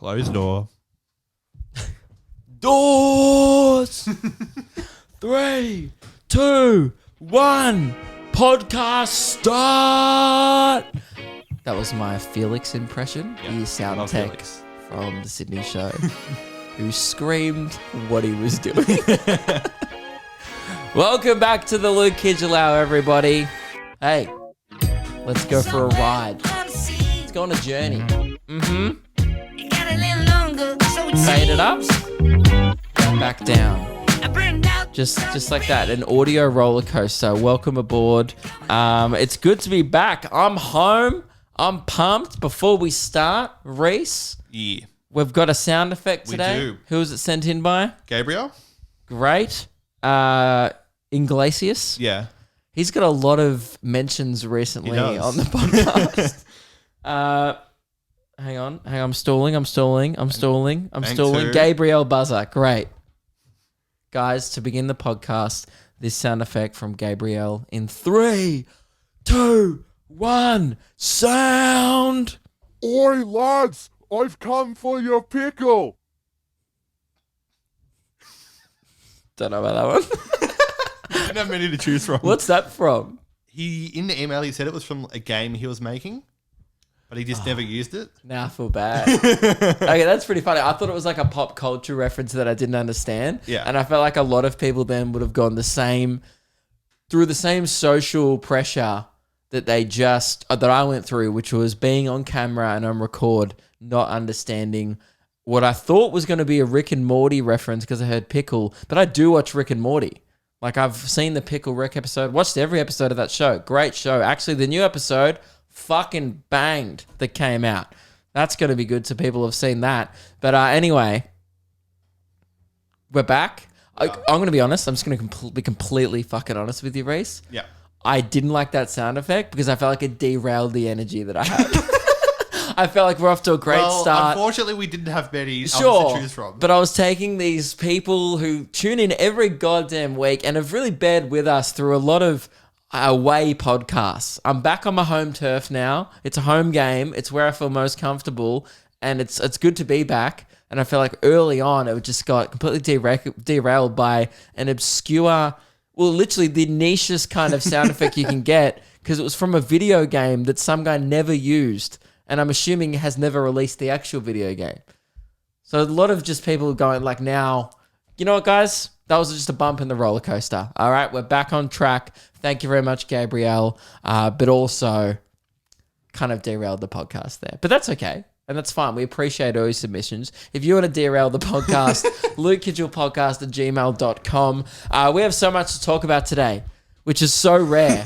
Closed door. Doors. 3, 2, 1. Podcast start. That was my Felix impression. Yeah, He sound love tech Felix. from the Sydney show, who screamed what he was doing. Welcome back to the Luke Kidgell Hour, everybody. Hey, let's go for a ride. Let's go on a journey. Fade it up, back down. Just like that, an audio roller coaster. Welcome aboard. It's good to be back. I'm home. I'm pumped. Before we start, Reese, Yeah. we've got a sound effect today. We do. Who was it sent in by? Gabriel? Great. Inglesias. Yeah. He's got a lot of mentions recently He does. on the podcast. Hang on. I'm stalling. Thanks, sir. Gabriel buzzer. Great. Guys, to begin the podcast, this sound effect from Gabriel in 3, 2, 1, sound. Oi, lads, I've come for your pickle. Don't know about that one. I don't have many to choose from. What's that from? In the email, he said it was from a game he was making, but he just never used it. Now I feel bad. Okay, that's pretty funny. I thought it was like a pop culture reference that I didn't understand. Yeah. And I felt like a lot of people then would have gone through the same social pressure that that I went through, which was being on camera and on record, not understanding what I thought was going to be a Rick and Morty reference because I heard pickle, but I do watch Rick and Morty. Like, I've seen the Pickle Rick episode, watched every episode of that show. Great show. Actually, the new episode fucking banged that came out. That's going to be good, so people have seen that. But anyway, we're back. I'm going to be honest. I'm just going to be completely fucking honest with you, Reese. Yeah. I didn't like that sound effect because I felt like it derailed the energy that I had. I felt like we're off to a great start. Unfortunately, we didn't have many others Sure, to choose from. but I was taking these people who tune in every goddamn week and have really bared with us through a lot of away podcasts. I'm back on my home turf now. It's a home game. It's where I feel most comfortable, and it's good to be back. And I feel like early on, it just got completely derailed by an obscure, well, literally the nichest kind of sound effect you can get, because it was from a video game that some guy never used. And I'm assuming has never released the actual video game. So a lot of just people going like now, you know what, guys? That was just a bump in the roller coaster. All right, we're back on track. Thank you very much, Gabriel. But also kind of derailed the podcast there. But that's okay. And that's fine. We appreciate all your submissions. If you want to derail the podcast, LukeKidgellPodcast@gmail.com. We have so much to talk about today, which is so rare.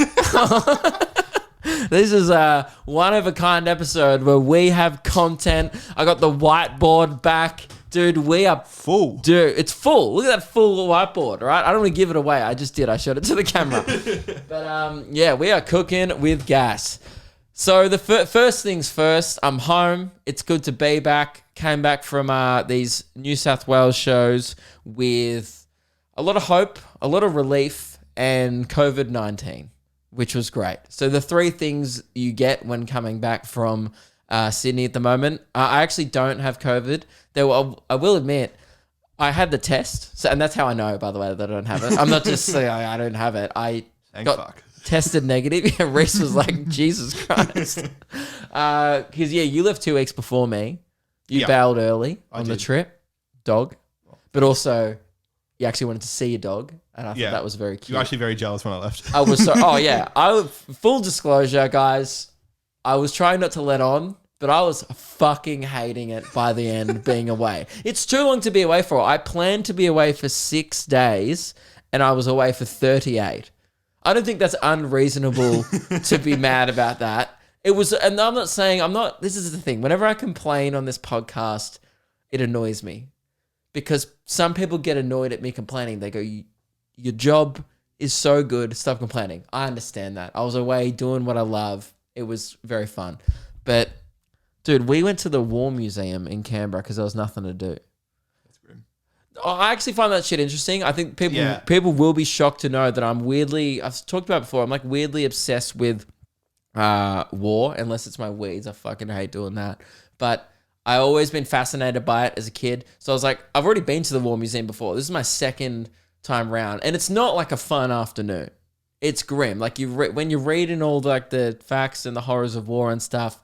This is a one-of-a-kind episode where we have content. I got the whiteboard back. Dude, we are Full. Dude, it's full. Look at that full whiteboard, all right? I don't want to give it away. I just did. I showed it to the camera. But, yeah, we are cooking with gas. So the first things first, I'm home. It's good to be back. Came back from these New South Wales shows with a lot of hope, a lot of relief, and COVID-19. Which was great. So the three things you get when coming back from Sydney at the moment. I actually don't have COVID. I will admit, I had the test. So, and that's how I know, by the way, that I don't have it. I'm not just saying I don't have it. I got tested negative. Yeah, Reese was like, Jesus Christ. Because, you left 2 weeks before me. You bailed early on the trip. Dog. But also, you actually wanted to see your dog. And I thought that was very cute. You were actually very jealous when I left. I was full disclosure, guys. I was trying not to let on, but I was fucking hating it by the end being away. It's too long to be away for. I planned to be away for 6 days and I was away for 38. I don't think that's unreasonable to be mad about that. It was, and this is the thing. Whenever I complain on this podcast, it annoys me because some people get annoyed at me complaining. They go, your job is so good, stop complaining. I understand that. I was away doing what I love. It was very fun. But, dude, we went to the War Museum in Canberra because there was nothing to do. That's grim. I actually find that shit interesting. I think people will be shocked to know that I've talked about it before, I'm like weirdly obsessed with war, unless it's my weeds. I fucking hate doing that. But I always been fascinated by it as a kid. So I was like, I've already been to the War Museum before. This is my second time round. And it's not like a fun afternoon. It's grim. Like when you're reading all like the facts and the horrors of war and stuff,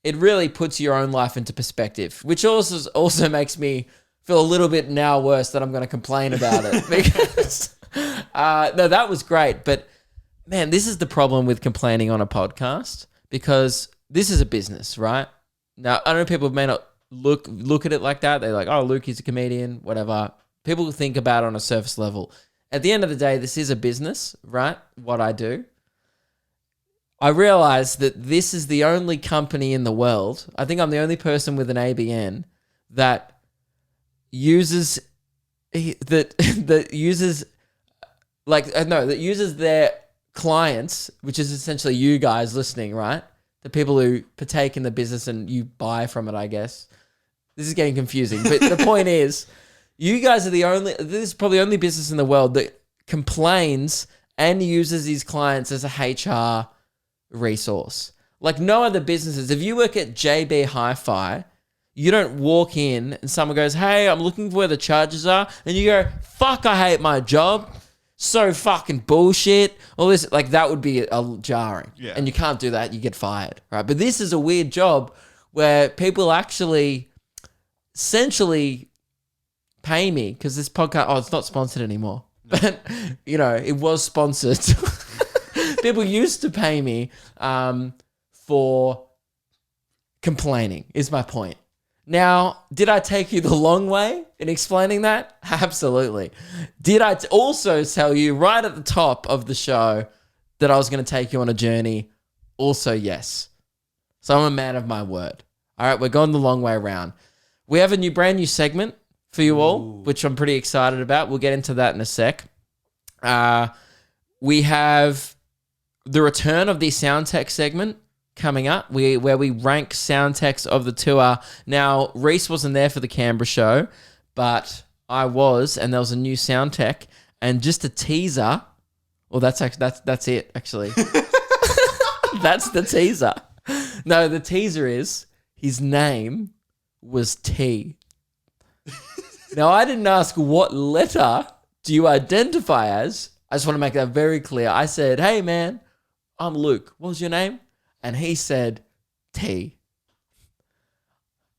it really puts your own life into perspective, which also makes me feel a little bit now worse that I'm going to complain about it. Because no, that was great. But man, this is the problem with complaining on a podcast, because this is a business, right? Now, I know people may not look at it like that. They're like, oh, Luke, he's a comedian, whatever. People think about it on a surface level. At the end of the day, this is a business, right? What I do. I realize that this is the only company in the world. I think I'm the only person with an ABN that uses that uses their clients, which is essentially you guys listening, right? The people who partake in the business and you buy from it, I guess. This is getting confusing, but the point is, you guys are this is probably the only business in the world that complains and uses these clients as a HR resource. Like no other businesses. If you work at JB Hi-Fi, you don't walk in and someone goes, hey, I'm looking for where the charges are. And you go, fuck, I hate my job. So fucking bullshit. All this, like that would be jarring. Yeah. And you can't do that. You get fired, right? But this is a weird job where people actually essentially pay me, because this podcast, it's not sponsored anymore. No. But, it was sponsored. People used to pay me for complaining, is my point. Now, did I take you the long way in explaining that? Absolutely. Did I also tell you right at the top of the show that I was going to take you on a journey? Also, yes. So I'm a man of my word. All right, we're going the long way around. We have a brand new segment for you all, which I'm pretty excited about. We'll get into that in a sec. We have the return of the Soundtech segment coming up, where we rank soundtechs of the tour. Now, Reese wasn't there for the Canberra show, but I was, and there was a new soundtech, and just a teaser. Well, that's it, actually. That's the teaser. No, the teaser is his name was T. Now, I didn't ask what letter do you identify as. I just want to make that very clear. I said, hey, man, I'm Luke. What was your name? And he said T.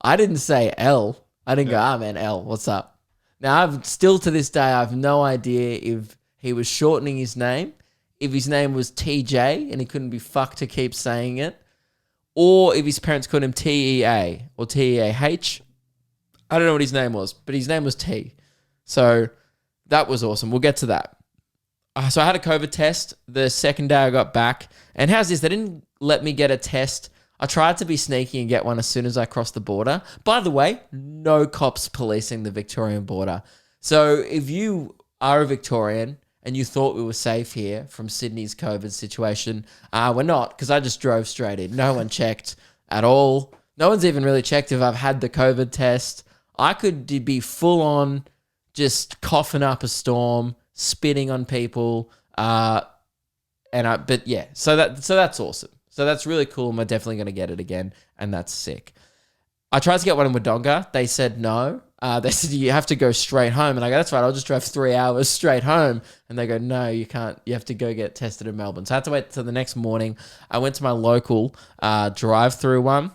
I didn't say L. I didn't go, man, L, what's up? Now, still to this day, I have no idea if he was shortening his name, if his name was TJ and he couldn't be fucked to keep saying it, or if his parents called him TEA or TEAH. I don't know what his name was, but his name was T. So that was awesome. We'll get to that. So I had a COVID test the second day I got back. And how's this? They didn't let me get a test. I tried to be sneaky and get one as soon as I crossed the border. By the way, no cops policing the Victorian border. So if you are a Victorian and you thought we were safe here from Sydney's COVID situation, we're not, because I just drove straight in. No one checked at all. No one's even really checked if I've had the COVID test. I could be full on just coughing up a storm, spitting on people, but yeah, so that's awesome. So that's really cool, and we're definitely going to get it again, and that's sick. I tried to get one in Wodonga. They said no. They said you have to go straight home, and I go, that's right, I'll just drive 3 hours straight home. And they go, no, you can't. You have to go get tested in Melbourne. So I had to wait till the next morning. I went to my local drive-through one,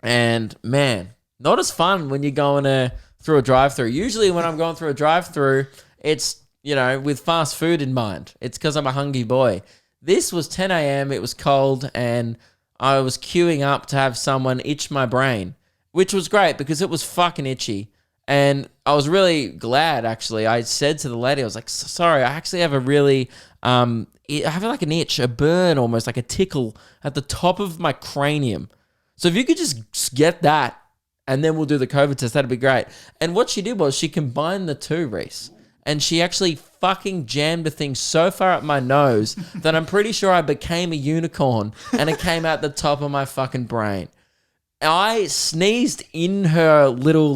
and man, not as fun when you're going through a drive-through. Usually when I'm going through a drive-through, it's, with fast food in mind. It's because I'm a hungry boy. This was 10 a.m. It was cold, and I was queuing up to have someone itch my brain, which was great because it was fucking itchy. And I was really glad, actually. I said to the lady, I was like, sorry, I actually have a really, I have like an itch, a burn almost, like a tickle at the top of my cranium. So if you could just get that, and then we'll do the COVID test, that'd be great. And what she did was she combined the two, Reese. And she actually fucking jammed the thing so far up my nose that I'm pretty sure I became a unicorn and it came out the top of my fucking brain. I sneezed in her little,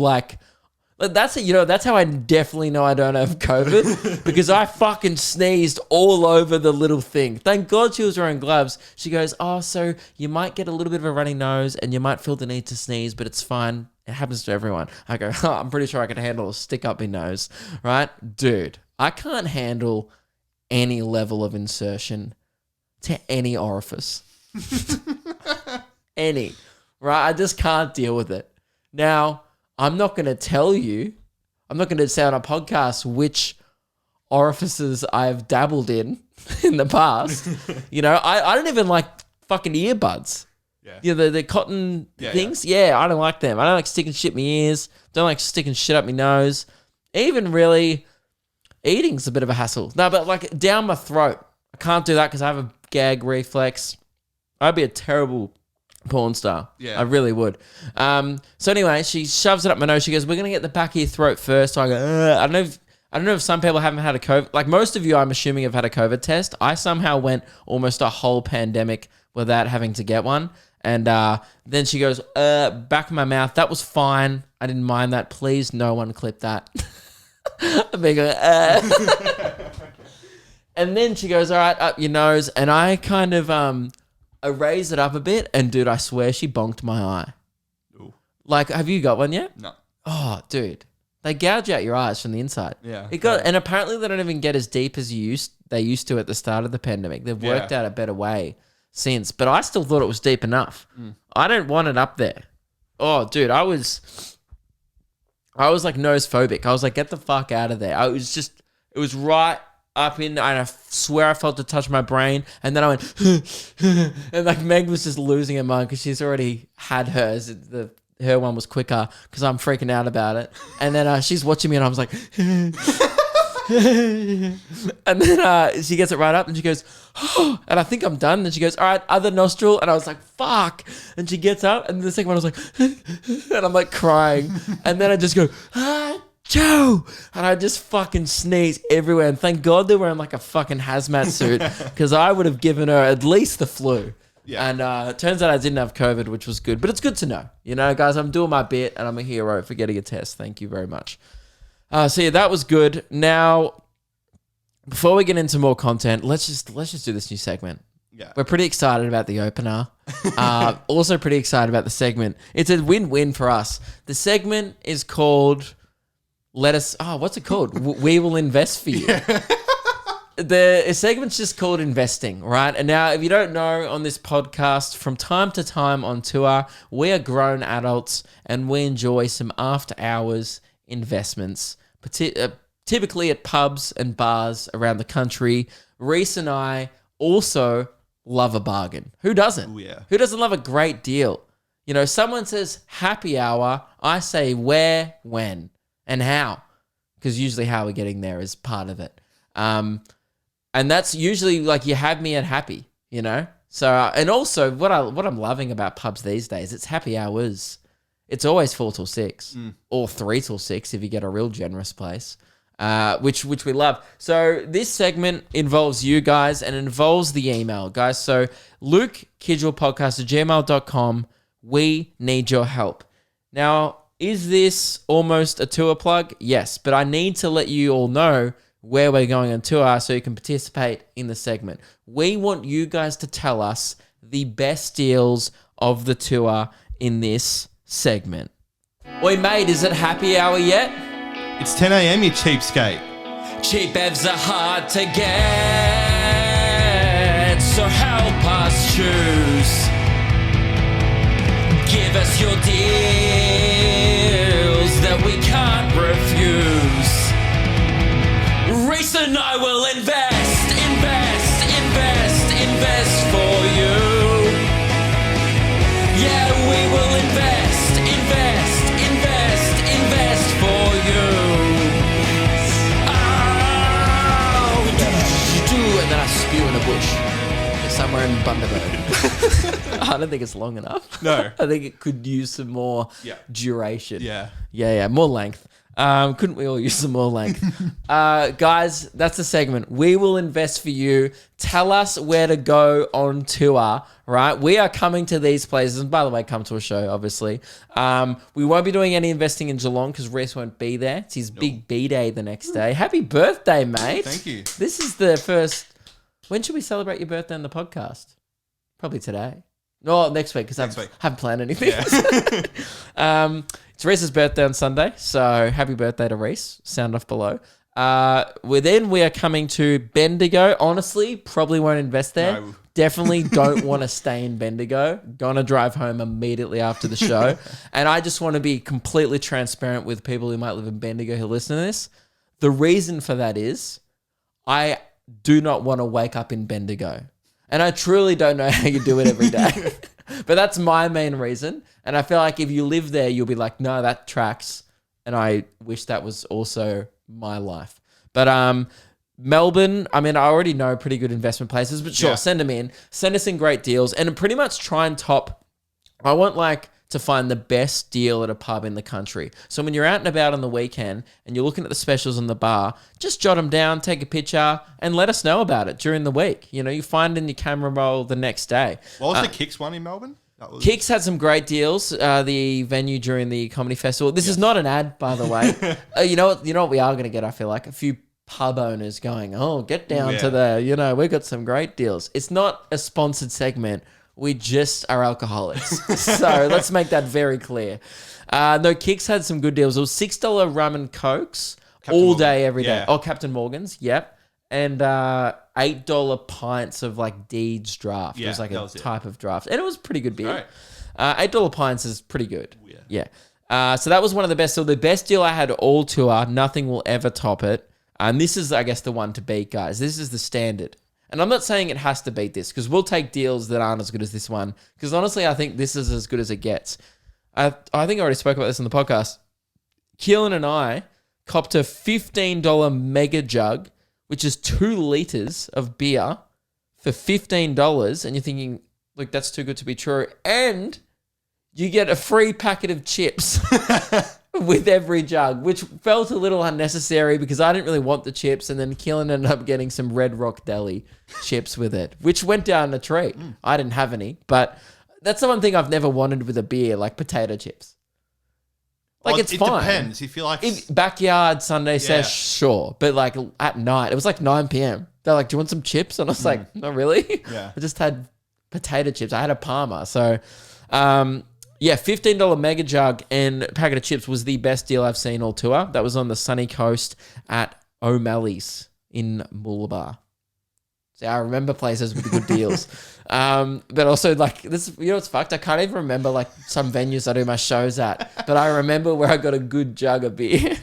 Like that's that's how I definitely know I don't have COVID because I fucking sneezed all over the little thing. Thank God she was wearing gloves. She goes, "Oh, so you might get a little bit of a runny nose and you might feel the need to sneeze, but it's fine. It happens to everyone." I go, "Oh, I'm pretty sure I can handle a stick up my nose." Right? Dude, I can't handle any level of insertion to any orifice. Any. Right? I just can't deal with it. Now, I'm not going to tell you, I'm not going to say on a podcast which orifices I've dabbled in the past. I don't even like fucking earbuds. Yeah. The cotton things. Yeah, I don't like them. I don't like sticking shit in my ears. Don't like sticking shit up my nose. Even really, eating's a bit of a hassle. No, but like down my throat. I can't do that because I have a gag reflex. I'd be a terrible porn star. Yeah. I really would. So anyway, she shoves it up my nose. She goes, "We're going to get the back of your throat first." So I go, I don't know if some people haven't had a COVID. Like most of you, I'm assuming, have had a COVID test. I somehow went almost a whole pandemic without having to get one. And then she goes, "Back of my mouth." That was fine. I didn't mind that. Please, no one clip that. I'm being going, And then she goes, "All right, up your nose." And I kind of I raise it up a bit, and dude, I swear she bonked my eye. Ooh. Like, have you got one yet? No. Oh, dude, they gouge out your eyes from the inside. Yeah. And apparently they don't even get as deep as they used to at the start of the pandemic. They've worked out a better way since, but I still thought it was deep enough. I don't want it up there. Oh, dude, I was like nose phobic. I was like, get the fuck out of there. It was right up in, and I swear I felt it touch my brain, and then I went, and like Meg was just losing her mind because she's already had hers. Her one was quicker because I'm freaking out about it, and then she's watching me, and I was like, and then she gets it right up, and she goes, "Oh," and I think I'm done, and she goes, "All right, other nostril," and I was like, "Fuck," and she gets up, and the second one I was like, and I'm like crying, and then I just go, "Joe," and I just fucking sneeze everywhere. And thank God they're wearing like a fucking hazmat suit because I would have given her at least the flu. Yeah. And it turns out I didn't have COVID, which was good. But it's good to know. Guys, I'm doing my bit and I'm a hero for getting a test. Thank you very much. So yeah, that was good. Now, before we get into more content, let's just do this new segment. Yeah. We're pretty excited about the opener. Also pretty excited about the segment. It's a win-win for us. The segment is called... what's it called? We will invest for you. Yeah. The segment's just called investing, right? And now, if you don't know, on this podcast, from time to time on tour, we are grown adults and we enjoy some after-hours investments, typically at pubs and bars around the country. Reese and I also love a bargain. Who doesn't? Ooh, yeah. Who doesn't love a great deal? Someone says happy hour, I say where, when, and how, because usually how we're getting there is part of it. And that's usually like you have me at happy, So, and also what I'm loving about pubs these days, it's happy hours. It's always 4 till 6 or 3 till 6 if you get a real generous place, which we love. So this segment involves you guys and involves the email, guys. So lukekidgellpodcast@gmail.com. We need your help. Now, is this almost a tour plug? Yes, but I need to let you all know where we're going on tour so you can participate in the segment. We want you guys to tell us the best deals of the tour in this segment. Oi, mate, is it happy hour yet? It's 10 a.m, you cheapskate. Cheap bevs are hard to get, so help us choose. Give us your deals that we can't refuse. Reese and I will invest for you. Yeah, we will invest for you. Oh, and then I spew in a bush somewhere in Bundaberg. I don't think it's long enough. No. I think it could use some more duration. Yeah. Yeah, more length. Couldn't we all use some more length? Guys, that's the segment. We will invest for you. Tell us where to go on tour, right? We are coming to these places. And by the way, come to a show, obviously. We won't be doing any investing in Geelong because Reese won't be there. It's his big B-day the next day. Happy birthday, mate. Thank you. This is the first... When should we celebrate your birthday on the podcast? Probably today. No, next week because I haven't planned anything. Yeah. It's Reese's birthday on Sunday, so happy birthday to Reese. Sound off below. We are coming to Bendigo. Honestly, probably won't invest there. No. Definitely don't want to stay in Bendigo. Gonna drive home immediately after the show. And I just want to be completely transparent with people who might live in Bendigo who listen to this. The reason for that is I do not want to wake up in Bendigo. And I truly don't know how you do it every day. But that's my main reason. And I feel like if you live there, you'll be like, no, that tracks. And I wish that was also my life. But Melbourne, I mean, I already know pretty good investment places. But sure, send them in. Send us in great deals. And pretty much try and top. I want to find the best deal at a pub in the country. So when you're out and about on the weekend and you're looking at the specials on the bar, just jot them down, take a picture, and let us know about it during the week. You know, you find it in your camera roll the next day. What was the Kicks one in Melbourne? Kicks had some great deals. The venue during the comedy festival. This is not an ad, by the way. You know what we are going to get, I feel like? A few pub owners going, oh, get down to the, we've got some great deals. It's not a sponsored segment. We just are alcoholics. So let's make that very clear. No, Kicks had some good deals. It was $6 rum and Cokes all day, every day. Oh, Captain Morgan's, yep. And $8 pints of like Deeds draft. It was like a type of draft. And it was pretty good beer. Right. $8 pints is pretty good. Yeah. So that was one of the best. So the best deal I had all tour. Nothing will ever top it. And this is, I guess, the one to beat, guys. This is the standard. And I'm not saying it has to beat this because we'll take deals that aren't as good as this one. Because honestly, I think this is as good as it gets. I think I already spoke about this on the podcast. Keelan and I copped a $15 mega jug, which is 2 liters of beer for $15. And you're thinking, look, that's too good to be true. And you get a free packet of chips with every jug, which felt a little unnecessary because I didn't really want the chips. And then Keelan ended up getting some Red Rock Deli chips with it, which went down a treat. I didn't have any, but that's the one thing I've never wanted with a beer, like potato chips. Like, it's fine. It depends. If you like... backyard Sunday sesh, sure. But like at night, it was like 9 p.m. They're like, do you want some chips? And I was like, not really. Yeah. I just had potato chips. I had a Parma. So, $15 mega jug and packet of chips was the best deal I've seen all tour. That was on the sunny coast at O'Malley's in Mooloolaba. So I remember places with the good deals. But also like this, what's fucked? I can't even remember like some venues I do my shows at, but I remember where I got a good jug of beer.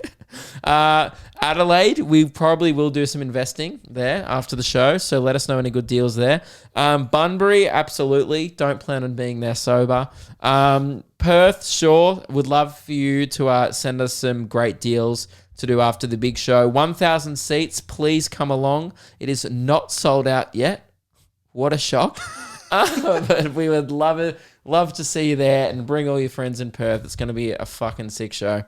Adelaide, we probably will do some investing there after the show. So let us know any good deals there. Bunbury, absolutely. Don't plan on being there sober. Perth, sure. Would love for you to send us some great deals to do after the big show. 1,000 seats. Please come along. It is not sold out yet. What a shock. But we would love to see you there and bring all your friends in Perth. It's going to be a fucking sick show.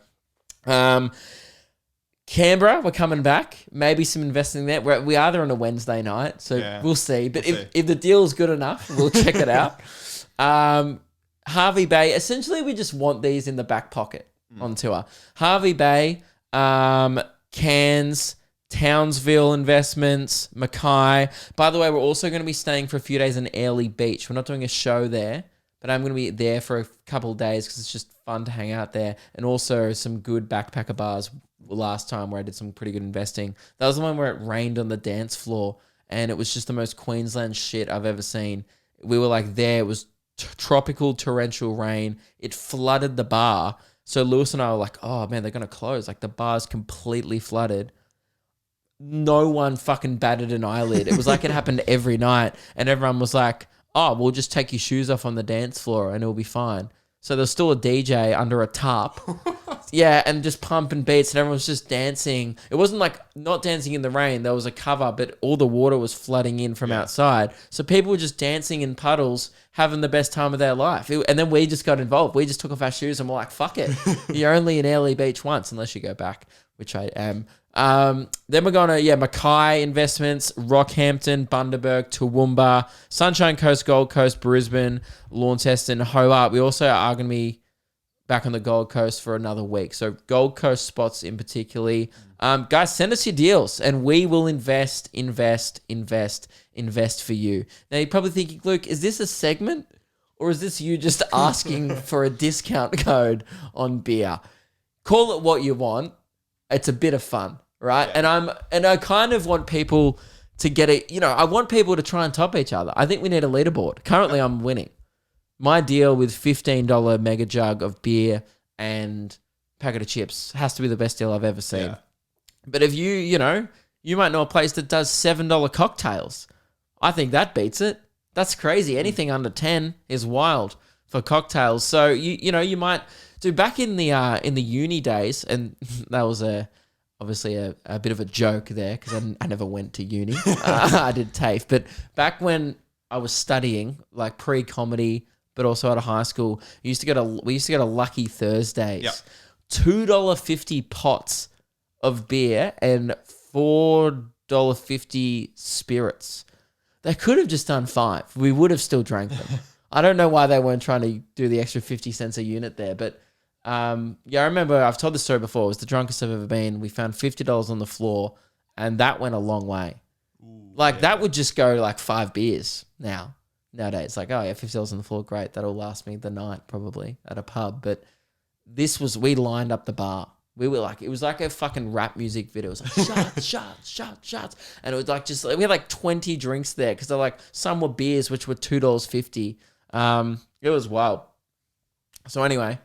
Canberra, we're coming back. Maybe some investing there. We are there on a Wednesday night, so we'll see. But if the deal is good enough, we'll check it out. Harvey Bay, essentially we just want these in the back pocket on tour. Harvey Bay, Cairns, Townsville Investments, Mackay. By the way, we're also going to be staying for a few days in Airlie Beach. We're not doing a show there, but I'm going to be there for a couple of days because it's just fun to hang out there. And also some good backpacker bars last time where I did some pretty good investing. That was the one where it rained on the dance floor and it was just the most Queensland shit I've ever seen. We were like there. It was tropical torrential rain. It flooded the bar. So Lewis and I were like, oh man, they're going to close. Like the bar's completely flooded. No one fucking batted an eyelid. It was like it happened every night. And everyone was like, oh, we'll just take your shoes off on the dance floor and it'll be fine. So there's still a DJ under a tarp, Yeah, and just pumping beats, and everyone was just dancing. It wasn't like not dancing in the rain. There was a cover, but all the water was flooding in from outside. So people were just dancing in puddles, having the best time of their life. And then we just got involved. We just took off our shoes and we're like, fuck it. You're only in Airlie Beach once, unless you go back, which I am. Then we're going to, Mackay Investments, Rockhampton, Bundaberg, Toowoomba, Sunshine Coast, Gold Coast, Brisbane, Launceston, Hobart. We also are going to be back on the Gold Coast for another week. So Gold Coast spots in particularly. Guys, send us your deals and we will invest for you. Now you're probably thinking, Luke, is this a segment or is this you just asking for a discount code on beer? Call it what you want. It's a bit of fun, right? Yeah. And I kind of want people to get it, I want people to try and top each other. I think we need a leaderboard. Currently I'm winning. My deal with $15 mega jug of beer and packet of chips has to be the best deal I've ever seen. Yeah. But if you might know a place that does $7 cocktails. I think that beats it. That's crazy. Anything under 10 is wild for cocktails. So you might do back in the uni days, and that was obviously a bit of a joke there because I never went to uni. I did TAFE, but back when I was studying like pre-comedy, but also out of high school, we used to go to Lucky Thursdays. Yep. $2.50 pots of beer and $4.50 spirits. They could have just done 5. We would have still drank them. I don't know why they weren't trying to do the extra 50 cents a unit there, but I remember I've told this story before. It was the drunkest I've ever been. We found $50 on the floor, and that went a long way. That would just go like 5 beers nowadays. Like, oh yeah, $50 on the floor, great. That'll last me the night probably at a pub. But we lined up the bar. We were like, it was like a fucking rap music video. It was like shots. And it was like we had like 20 drinks there because they're like, some were beers, which were $2.50. It was wild. So anyway,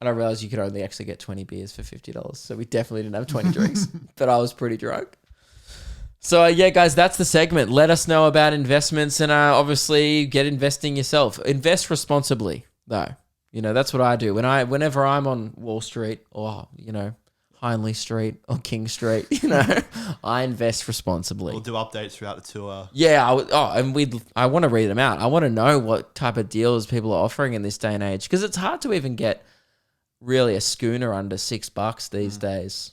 and I realized you could only actually get 20 beers for $50. So we definitely didn't have 20 drinks, but I was pretty drunk. So yeah, guys, that's the segment. Let us know about investments and obviously get investing yourself. Invest responsibly though. That's what I do. Whenever I'm on Wall Street or, Hindley Street or King Street, I invest responsibly. We'll do updates throughout the tour. Yeah. I want to read them out. I want to know what type of deals people are offering in this day and age because it's hard to even get really a schooner under $6 these days,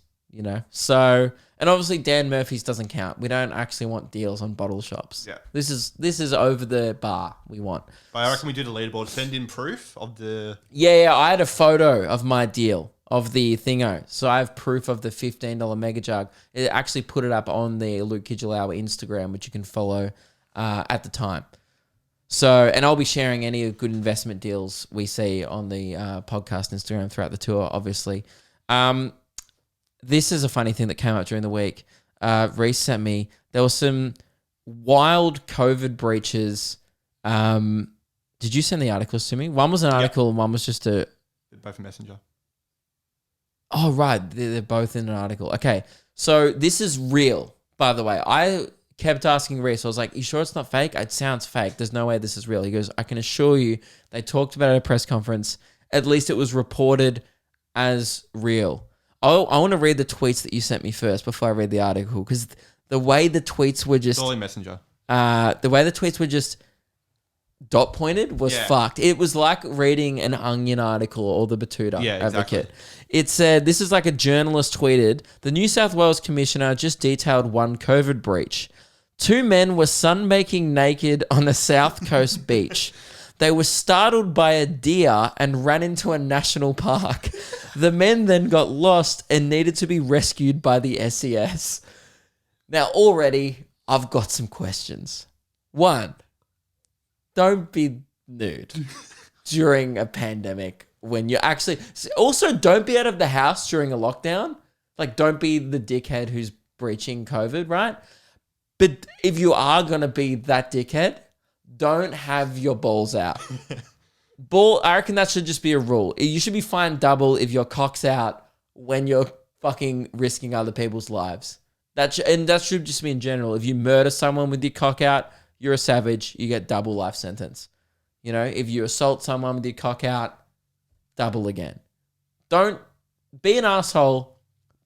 So, and obviously Dan Murphy's doesn't count. We don't actually want deals on bottle shops. Yeah. This is over the bar we want. But I reckon we do the leaderboard. Send in proof of the... Yeah, I had a photo of my deal, of the thingo. So I have proof of the $15 mega jug. It actually put it up on the Luke Kidgell Hour Instagram, which you can follow at the time. So, and I'll be sharing any good investment deals we see on the podcast Instagram throughout the tour, obviously. This is a funny thing that came up during the week. Reese sent me, there were some wild COVID breaches. Did you send the articles to me? One was an article and one was just a... Both Messenger. Oh, right. They're both in an article. Okay. So this is real, by the way. I kept asking Reese. I was like, you sure it's not fake? It sounds fake. There's no way this is real. He goes, I can assure you they talked about it at a press conference. At least it was reported as real. I want to read the tweets that you sent me first before I read the article because the way the tweets were just... It's all in Messenger. The way the tweets were just dot pointed was fucked. It was like reading an Onion article or the Batuta Advocate. It said, this is like a journalist tweeted, the New South Wales Commissioner just detailed one COVID breach. 2 men were sunbaking naked on a South Coast beach. They were startled by a deer and ran into a national park. The men then got lost and needed to be rescued by the SES. Now, already, I've got some questions. 1, don't be nude during a pandemic when you're actually... Also, don't be out of the house during a lockdown. Like, don't be the dickhead who's breaching COVID, right? But if you are going to be that dickhead, don't have your balls out. I reckon that should just be a rule. You should be fined double if your cock's out when you're fucking risking other people's lives. That should just be in general. If you murder someone with your cock out, you're a savage. You get double life sentence. If you assault someone with your cock out, double again. Don't be an asshole,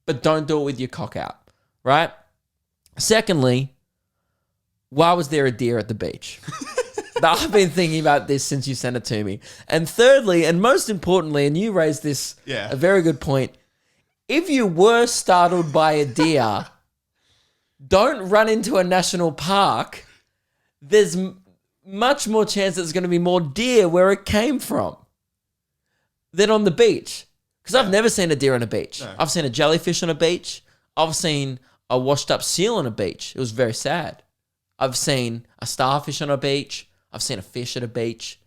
but don't do it with your cock out, right? Secondly, why was there a deer at the beach? I've been thinking about this since you sent it to me. And thirdly, and most importantly, and you raised this, a very good point. If you were startled by a deer, don't run into a national park. There's much more chance that there's going to be more deer where it came from than on the beach. Because I've never seen a deer on a beach. No. I've seen a jellyfish on a beach. I've seen a washed up seal on a beach. It was very sad. I've seen a starfish on a beach. I've seen a fish at a beach.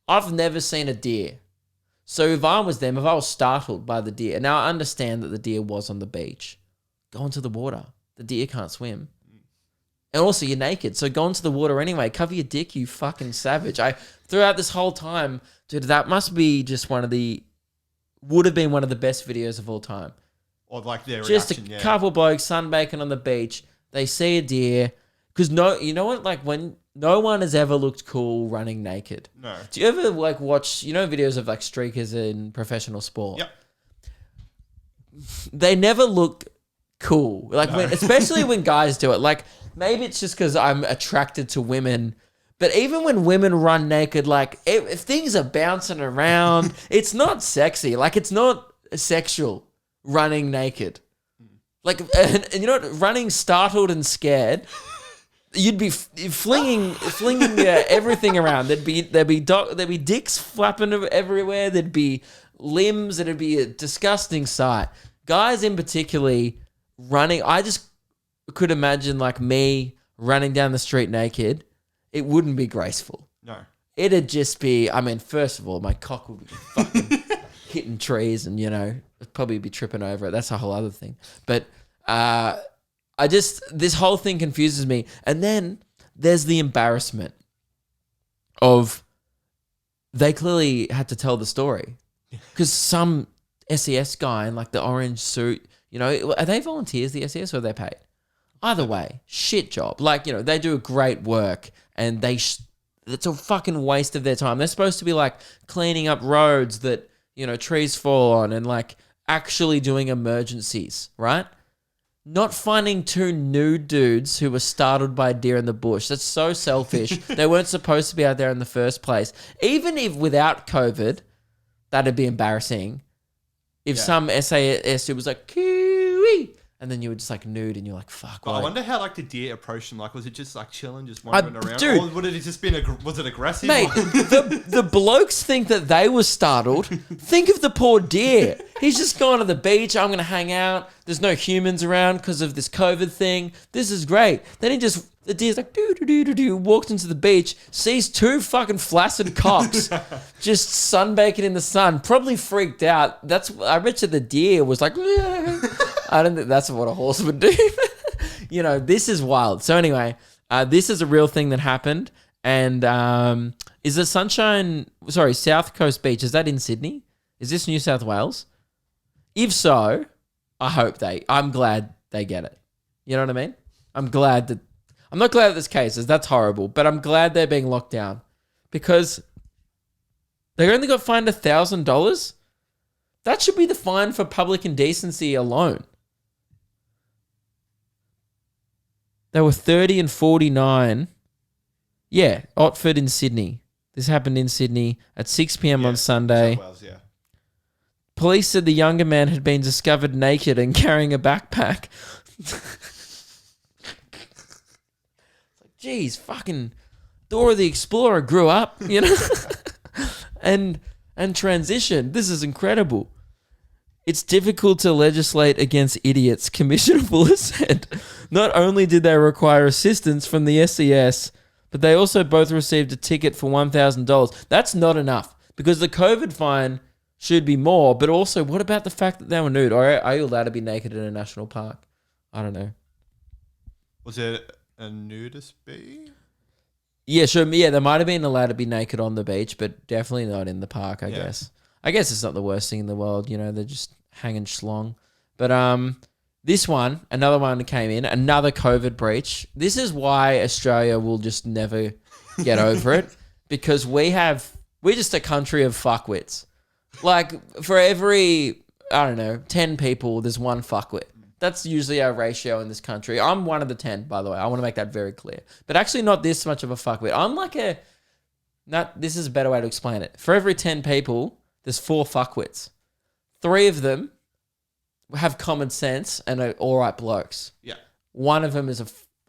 I've never seen a deer. So if I was them, if I was startled by the deer, now I understand that the deer was on the beach. Go into the water. The deer can't swim. And also you're naked, so go into the water anyway. Cover your dick, you fucking savage. Throughout this whole time, dude, that must be just would have been one of the best videos of all time. Or like their just reaction, a couple blokes sunbaking on the beach. They see a deer. Because you know what? Like when no one has ever looked cool running naked. No. Do you ever like watch, videos of like streakers in professional sport? Yep. They never look cool. Like especially when guys do it. Like maybe it's just because I'm attracted to women. But even when women run naked, like if things are bouncing around, it's not sexy. Like it's not sexual running naked. Like, and you know what? Running startled and scared. You'd be flinging everything around. There'd be dicks flapping everywhere. There'd be limbs. It'd be a disgusting sight. Guys in particularly running. I just could imagine like me running down the street naked. It wouldn't be graceful. No. It'd just be. I mean, first of all, my cock would be fucking hitting trees, and I'd probably be tripping over it. That's a whole other thing. But this whole thing confuses me. And then there's the embarrassment of they clearly had to tell the story because some SES guy in like the orange suit, are they volunteers, the SES, or are they paid? Either way, shit job. Like, they do great work and it's a fucking waste of their time. They're supposed to be like cleaning up roads that, trees fall on and like actually doing emergencies, right? Not finding two nude dudes who were startled by a deer in the bush. That's so selfish. They weren't supposed to be out there in the first place. Even if without COVID, that'd be embarrassing. If some SAS was like, Kiwi, and then you were just like nude and you're like, fuck. But I wonder how like the deer approached them. Like, was it just like chilling, just wandering around? Dude, or would it have just been, was it aggressive? Mate, the blokes think that they were startled. Think of the poor deer. He's just gone to the beach. I'm going to hang out. There's no humans around because of this COVID thing. This is great. Then the deer's like, do, walks into the beach, sees two fucking flaccid cocks just sunbaking in the sun, probably freaked out. I bet you the deer was like, I don't think that's what a horse would do. This is wild. So anyway, this is a real thing that happened. And is the South Coast Beach, is that in Sydney? Is this New South Wales? If so, I'm glad they get it. You know what I mean? I'm not glad that there's cases. That's horrible. But I'm glad they're being locked down because they only got fined $1,000. That should be the fine for public indecency alone. They were 30 and 49. Yeah, Otford in Sydney. This happened in Sydney at 6 p.m. on Sunday. Wales, yeah. Police said the younger man had been discovered naked and carrying a backpack. Geez, fucking Dora the Explorer grew up, and transitioned. This is incredible. It's difficult to legislate against idiots, Commissioner Fuller said. Not only did they require assistance from the SES, but they also both received a ticket for $1,000. That's not enough because the COVID fine should be more, but also what about the fact that they were nude? Or are you allowed to be naked in a national park? I don't know. Was it a nudist bee? Yeah, sure. Yeah, they might have been allowed to be naked on the beach, but definitely not in the park, I guess. I guess it's not the worst thing in the world. They're just hanging schlong. But this one, another one that came in, another COVID breach. This is why Australia will just never get over it because we're just a country of fuckwits. Like for every I don't know, 10 people, there's one fuckwit. That's usually our ratio in this country. I'm one of the 10, by the way. I want to make that very clear. But actually not this much of a fuckwit. I'm like this is a better way to explain it. For every 10 people, there's 4 fuckwits. 3 of them have common sense and are all right blokes. Yeah. One of them is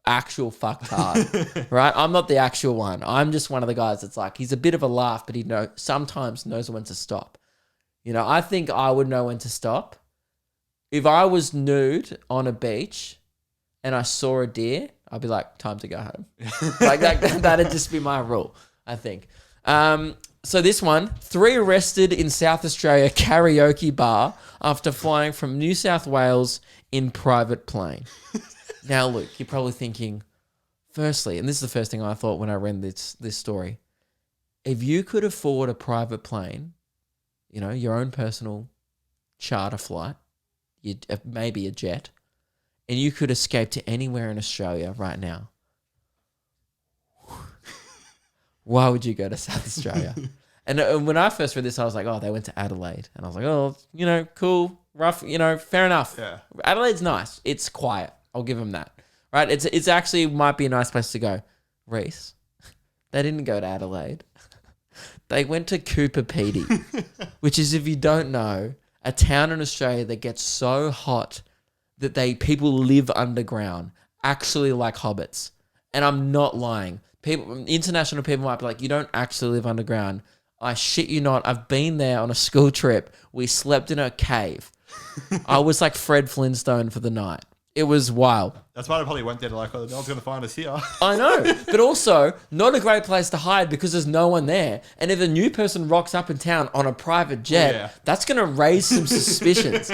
actual fucktard, right? I'm not the actual one. I'm just one of the guys that's like, he's a bit of a laugh, but he sometimes knows when to stop. You know, I think I would know when to stop. If I was nude on a beach and I saw a deer, I'd be like, time to go home. Like that'd just be my rule, I think. So this one, 3 arrested in South Australia karaoke bar after flying from New South Wales in private plane. Now, Luke, you're probably thinking, firstly, and this is the first thing I thought when I read this story, if you could afford a private plane, you know, your own personal charter flight, maybe a jet, and you could escape to anywhere in Australia right now, why would you go to South Australia? And when I first read this, I was like, oh, they went to Adelaide. And I was like, oh, you know, cool, rough, you know, fair enough. Yeah. Adelaide's nice. It's quiet. I'll give them that. Right? It's actually might be a nice place to go. Reese, they didn't go to Adelaide. They went to Cooper Pedy, which is, if you don't know, a town in Australia that gets so hot that people live underground, actually like hobbits. And I'm not lying. International people might be like, you don't actually live underground. I shit you not. I've been there on a school trip. We slept in a cave. I was like Fred Flintstone for the night. It was wild. That's why I probably went there to like, oh, no one's going to find us here. I know. But also, not a great place to hide because there's no one there. And if a new person rocks up in town on a private jet, that's going to raise some suspicions.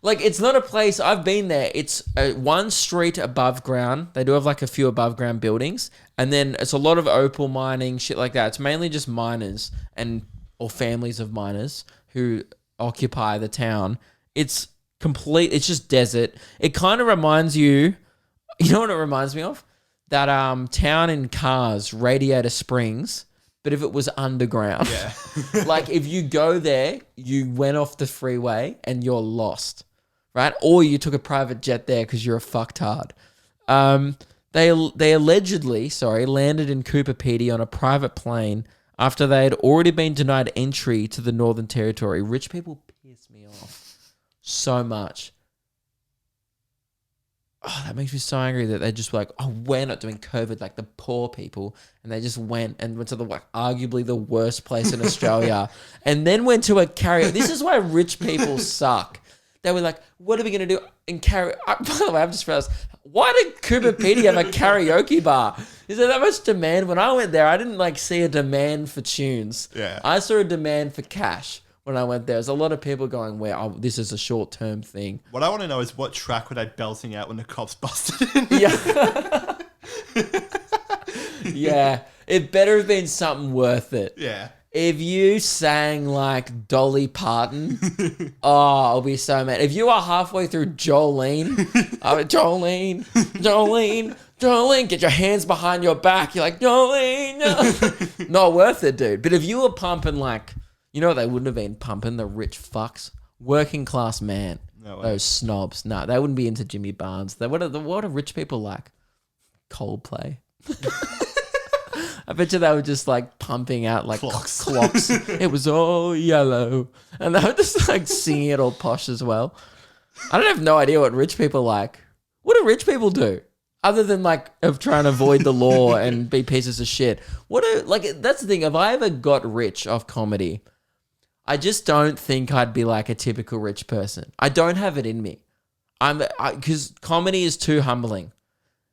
Like, it's not a place, I've been there. It's one street above ground. They do have like a few above ground buildings. And then it's a lot of opal mining, shit like that. It's mainly just miners or families of miners who occupy the town. It's just desert. It kind of reminds you know what it reminds me of? That town in Cars, Radiator Springs, but if it was underground. Yeah. Like, if you go there, you went off the freeway and you're lost, right? Or you took a private jet there because you're a fucktard. They allegedly, landed in Cooper Pedy on a private plane after they had already been denied entry to the Northern Territory. Rich people piss me off so much. Oh, that makes me so angry that they just were like, oh, we're not doing COVID like the poor people. And they just went to arguably the worst place in Australia and then went to a karaoke. This is why rich people suck. They were like, what are we going to do in karaoke? By the way, I've just realized, why did Cooper Pedy have a karaoke bar? Is there that much demand? When I went there, I didn't see a demand for tunes. Yeah. I saw a demand for cash. When I went there, there's a lot of people going, this is a short-term thing. What I want to know is, what track were they belting out when the cops busted in? Yeah. Yeah. It better have been something worth it. Yeah. If you sang like Dolly Parton, I'll be so mad. If you are halfway through Jolene, Jolene, get your hands behind your back. You're like, Jolene, no. Not worth it, dude. But if you were pumping you know what they wouldn't have been pumping? The rich fucks. Working class man. No way. Those snobs. No, they wouldn't be into Jimmy Barnes. What are rich people like? Coldplay. I bet you they were just pumping out clocks. It was all yellow. And they were just singing it all posh as well. I don't have no idea what rich people like. What do rich people do? Other than of trying to avoid the law and be pieces of shit. That's the thing. If I ever got rich off comedy, I just don't think I'd be a typical rich person. I don't have it in me. Because comedy is too humbling.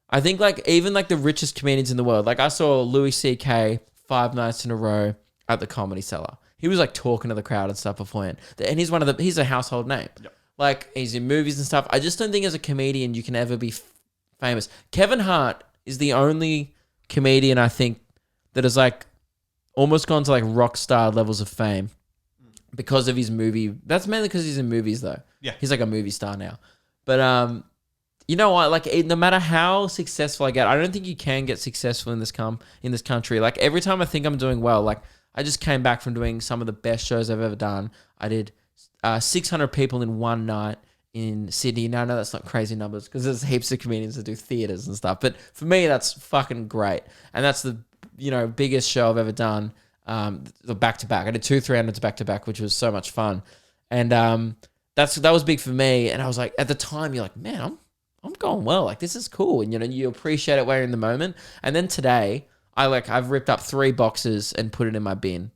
I think even the richest comedians in the world. I saw Louis C.K. 5 nights in a row at the Comedy Cellar. He was talking to the crowd and stuff beforehand. And he's a household name. Yep. He's in movies and stuff. I just don't think as a comedian you can ever be famous. Kevin Hart is the only comedian I think that has almost gone to rock star levels of fame because of his movie. That's mainly because he's in movies though. Yeah. He's a movie star now. But you know what? No matter how successful I get, I don't think you can get successful in this country. Every time I think I'm doing well, I just came back from doing some of the best shows I've ever done. I did 600 people in one night in Sydney. Now, I know that's not crazy numbers because there's heaps of comedians that do theaters and stuff. But for me, that's fucking great. And that's the, biggest show I've ever done. The back-to-back. I did 2 300s back-to-back, which was so much fun. And that was big for me. And I was like, at the time, you're like, man, I'm going well. Like, this is cool. And, you appreciate it while you're in the moment. And then today, I've ripped up 3 boxes and put it in my bin.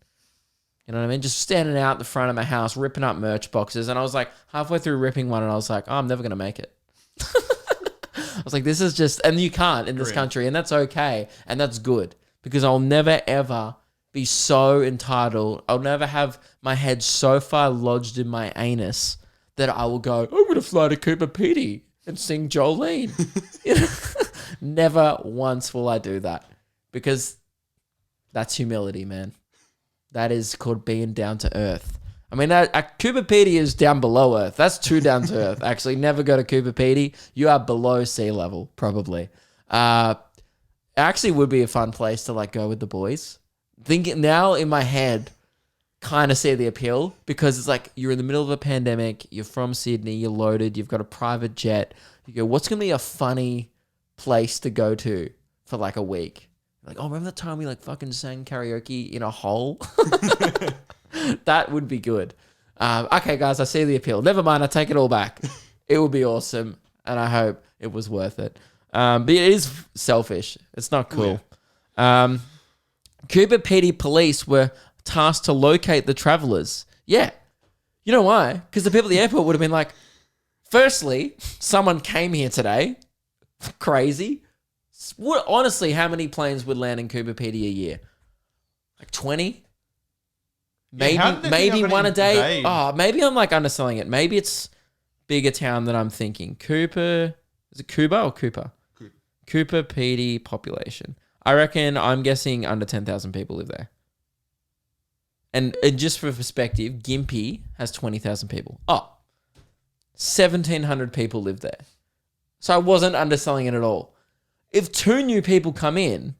You know what I mean? Just standing out the front of my house, ripping up merch boxes. And I was like, halfway through ripping one, and I was like, oh, I'm never going to make it. I was like, this is just, and you can't in this country. And that's okay. And that's good because I'll never, ever be so entitled. I'll never have my head so far lodged in my anus that I will go, I'm going to fly to Cooper Pedy and sing Jolene. Never once will I do that because that's humility, man. That is called being down to earth. I mean, Cooper Pedy is down below earth. That's too down to earth. Actually, never go to Cooper Pedy. You are below sea level, probably. It actually would be a fun place to go with the boys. Thinking now in my head, kind of see the appeal because it's like you're in the middle of a pandemic. You're from Sydney. You're loaded. You've got a private jet. You go, what's going to be a funny place to go to for a week? Like, oh, remember the time we fucking sang karaoke in a hole? That would be good. Okay, guys, I see the appeal. Never mind, I take it all back. It would be awesome, and I hope it was worth it. But it is selfish. It's not cool. Yeah. Cooper Pedy police were tasked to locate the travellers. Yeah. You know why? Because the people at the airport would have been like, firstly, someone came here today. Crazy. Honestly, how many planes would land in Cooper Pedy a year? 20? Maybe one a day. Invade? Oh, maybe I'm underselling it. Maybe it's bigger town than I'm thinking. Cooper, is it Cuba or Cooper? Cooper Pedy population. I'm guessing under 10,000 people live there. And just for perspective, Gympie has 20,000 people. Oh, 1,700 people live there. So I wasn't underselling it at all. If 2 new people come in,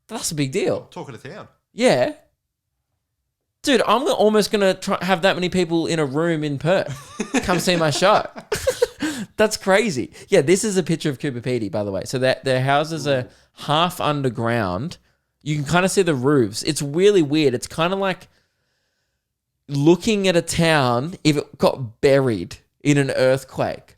that's a big deal. Talking to town. Yeah. Dude, I'm almost going to have that many people in a room in Perth come see my show. That's crazy. Yeah, this is a picture of Cooper Pedy, by the way. So their houses are half underground. You can kind of see the roofs. It's really weird. It's kind of like looking at a town if it got buried in an earthquake.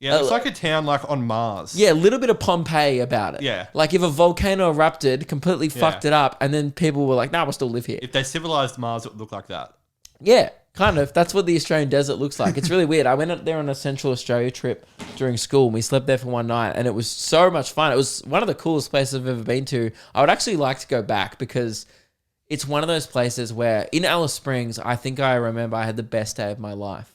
Yeah, it's like a town on Mars. Yeah, a little bit of Pompeii about it. Yeah. Like if a volcano erupted, completely fucked it up, and then people were like, nah, we'll still live here. If they civilized Mars, it would look like that. Yeah, kind of. That's what the Australian desert looks like. It's really weird. I went up there on a Central Australia trip during school, and we slept there for one night, and it was so much fun. It was one of the coolest places I've ever been to. I would actually like to go back because it's one of those places where in Alice Springs, I think I remember I had the best day of my life.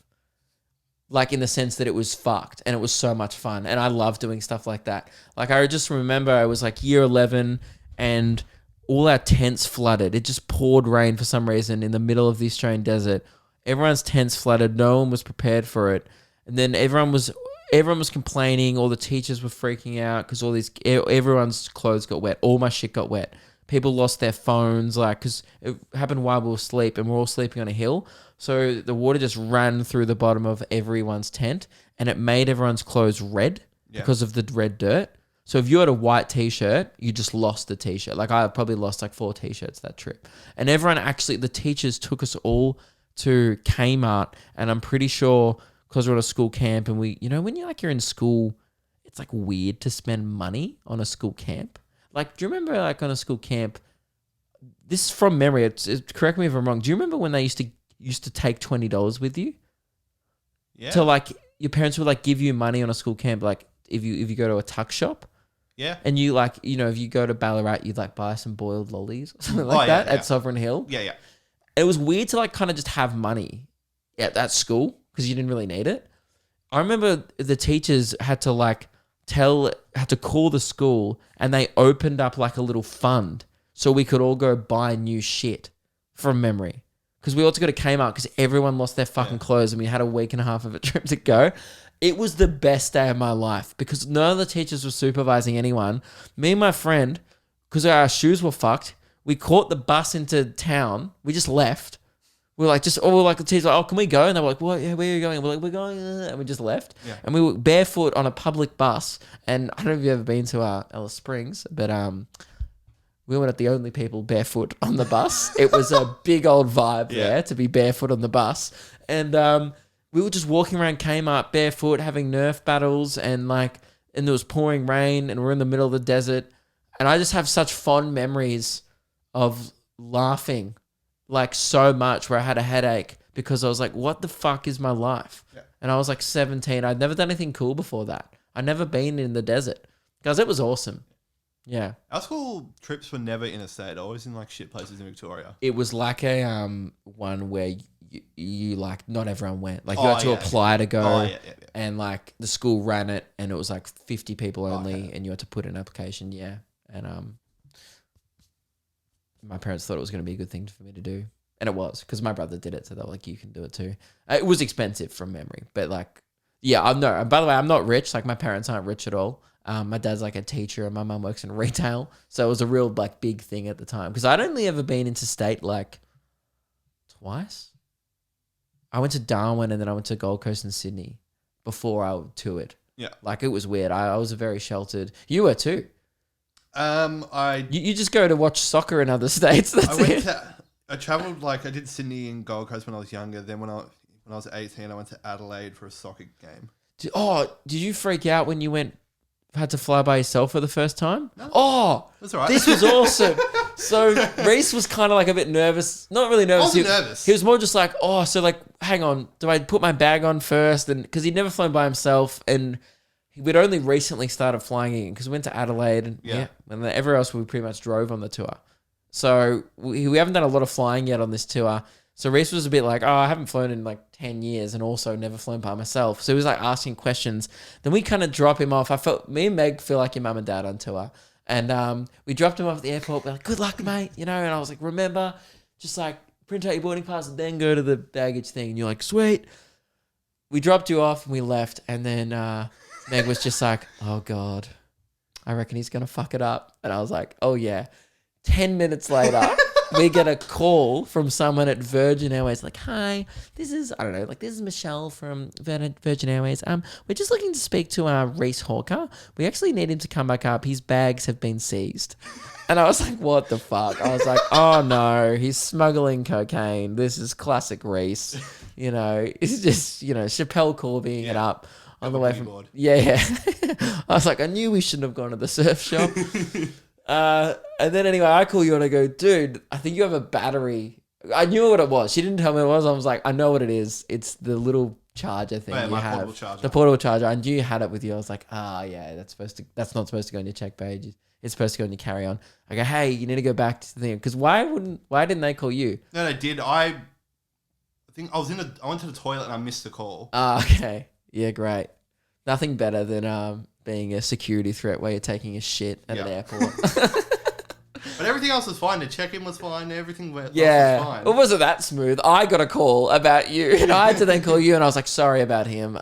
In the sense that it was fucked and it was so much fun. And I love doing stuff like that. I just remember I was year 11 and all our tents flooded. It just poured rain for some reason in the middle of the Australian desert. Everyone's tents flooded. No one was prepared for it. And then everyone was complaining. All the teachers were freaking out because everyone's clothes got wet. All my shit got wet. People lost their phones, because it happened while we were asleep and we're all sleeping on a hill. So the water just ran through the bottom of everyone's tent and it made everyone's clothes red because of the red dirt. So if you had a white t-shirt, you just lost the t-shirt. I probably lost 4 t-shirts that trip. And everyone the teachers took us all to Kmart, and I'm pretty sure because we're on a school camp and we, when you're in school, it's weird to spend money on a school camp. Do you remember on a school camp, this is from memory, correct me if I'm wrong. Do you remember when they used to take $20 with you? Yeah. To your parents would give you money on a school camp, if you go to a tuck shop. Yeah. And you if you go to Ballarat, you'd buy some boiled lollies or something like that at Sovereign Hill. Yeah, yeah. It was weird to kind of just have money at that school because you didn't really need it. I remember the teachers had to had to call the school and they opened up a little fund so we could all go buy new shit from memory. Because we all had to go to Kmart because everyone lost their fucking clothes and we had a week and a half of a trip to go. It was the best day of my life because none of the teachers were supervising anyone. Me and my friend, because our shoes were fucked, we caught the bus into town. We just left. we're like, just, or like the teacher's like, oh, can we go? And they were like, what? Yeah, where are you going? We're like, we're going, and we just left. Yeah. And we were barefoot on a public bus. And I don't know if you've ever been to Alice Springs, but we weren't the only people barefoot on the bus. It was a big old vibe there to be barefoot on the bus. And we were just walking around Kmart barefoot, having Nerf battles, and there was pouring rain, and we're in the middle of the desert. And I just have such fond memories of laughing like so much where I had a headache because I was like, what the fuck is my life? Yeah. And I was like 17. I'd never done anything cool before that. I'd never been in the desert. Guys, it was awesome. Yeah. Our school trips were never interstate, always in like shit places in Victoria. It was like a one where you like not everyone went. Like you had to apply to go and like the school ran it and it was like 50 people only and you had to put in an application. Yeah. And my parents thought it was going to be a good thing for me to do. And it was, because my brother did it. So they were like, you can do it too. It was expensive from memory. But like, yeah, I'm no. By the way, I'm not rich. Like my parents aren't rich at all. My dad's like a teacher and my mum works in retail. So it was a real like big thing at the time. Because I'd only ever been interstate like twice. I went to Darwin and then I went to Gold Coast and Sydney before I toured. Yeah. Like it was weird. I was very sheltered. You were too. You just go to watch soccer in other states. I travelled I did Sydney and Gold Coast when I was younger. Then when I was 18, I went to Adelaide for a soccer game. Did you freak out when you had to fly by yourself for the first time? No. Oh, that's all right. This was awesome. So Reese was kind of like a bit nervous. Not really nervous. I wasn't nervous. He was more just like, hang on, do I put my bag on first? And because he'd never flown by himself and we'd only recently started flying again because we went to Adelaide and and then everywhere else we pretty much drove on the tour. So we haven't done a lot of flying yet on this tour. So Reese was a bit like, I haven't flown in like 10 years and also never flown by myself. So he was like asking questions. Then we kind of drop him off. Me and Meg feel like your mum and dad on tour. And we dropped him off at the airport. We're like, good luck, mate. And I was like, remember, just like print out your boarding pass and then go to the baggage thing. And you're like, sweet. We dropped you off and we left. And then Meg was just like, oh God, I reckon he's going to fuck it up. And I was like, oh yeah. 10 minutes later, we get a call from someone at Virgin Airways like, hi, this is Michelle from Virgin Airways. We're just looking to speak to Reese Hawker. We actually need him to come back up. His bags have been seized. And I was like, what the fuck? I was like, oh no, he's smuggling cocaine. This is classic Reese. It's just, Chappelle Corbying it up on the way from... Board. Yeah. I was like, I knew we shouldn't have gone to the surf shop. And then anyway, I call you and I go, dude, I think you have a battery. I knew what it was. She didn't tell me what it was. I was like, I know what it is. It's the little charger thing you have. Portable charger. The portable charger. I knew you had it with you. I was like, yeah, that's not supposed to go on your check page. It's supposed to go on your carry-on. I go, hey, you need to go back to the thing. Because why didn't they call you? No, they did. I think I went to the toilet and I missed the call. Okay. Yeah, great. Nothing better than being a security threat where you're taking a shit at an airport. But everything else was fine. The check-in was fine. Everything else was fine. It wasn't that smooth. I got a call about you, and I had to then call you, and I was like, sorry about him.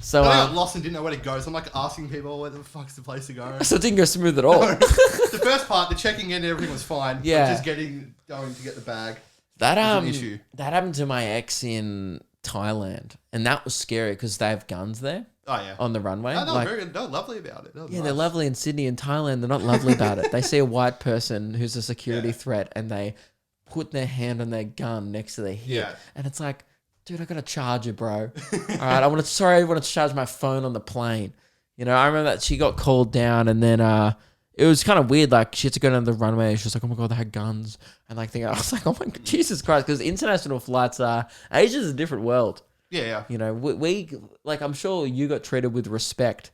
So I got lost and didn't know where to go, so I'm like asking people where the fuck's the place to go. So it didn't go smooth at all. No. The first part, the checking in, everything was fine. Yeah. Just going to get the bag. That was an issue. That happened to my ex Thailand, and that was scary because they have guns there. Oh yeah, on the runway. No, they're lovely about it. Yeah, they're lovely in Sydney and Thailand. They're not lovely about it. They see a white person who's a security threat, and they put their hand on their gun next to their hip, and it's like, dude, I got a charger, bro. All right, I want to charge my phone on the plane. I remember that she got called down, and then it was kind of weird. Like she had to go down the runway. She was like, "Oh my god, they had guns," and I was like, "Oh my god, Jesus Christ!" Because international flights Asia's a different world. Yeah. We I'm sure you got treated with respect.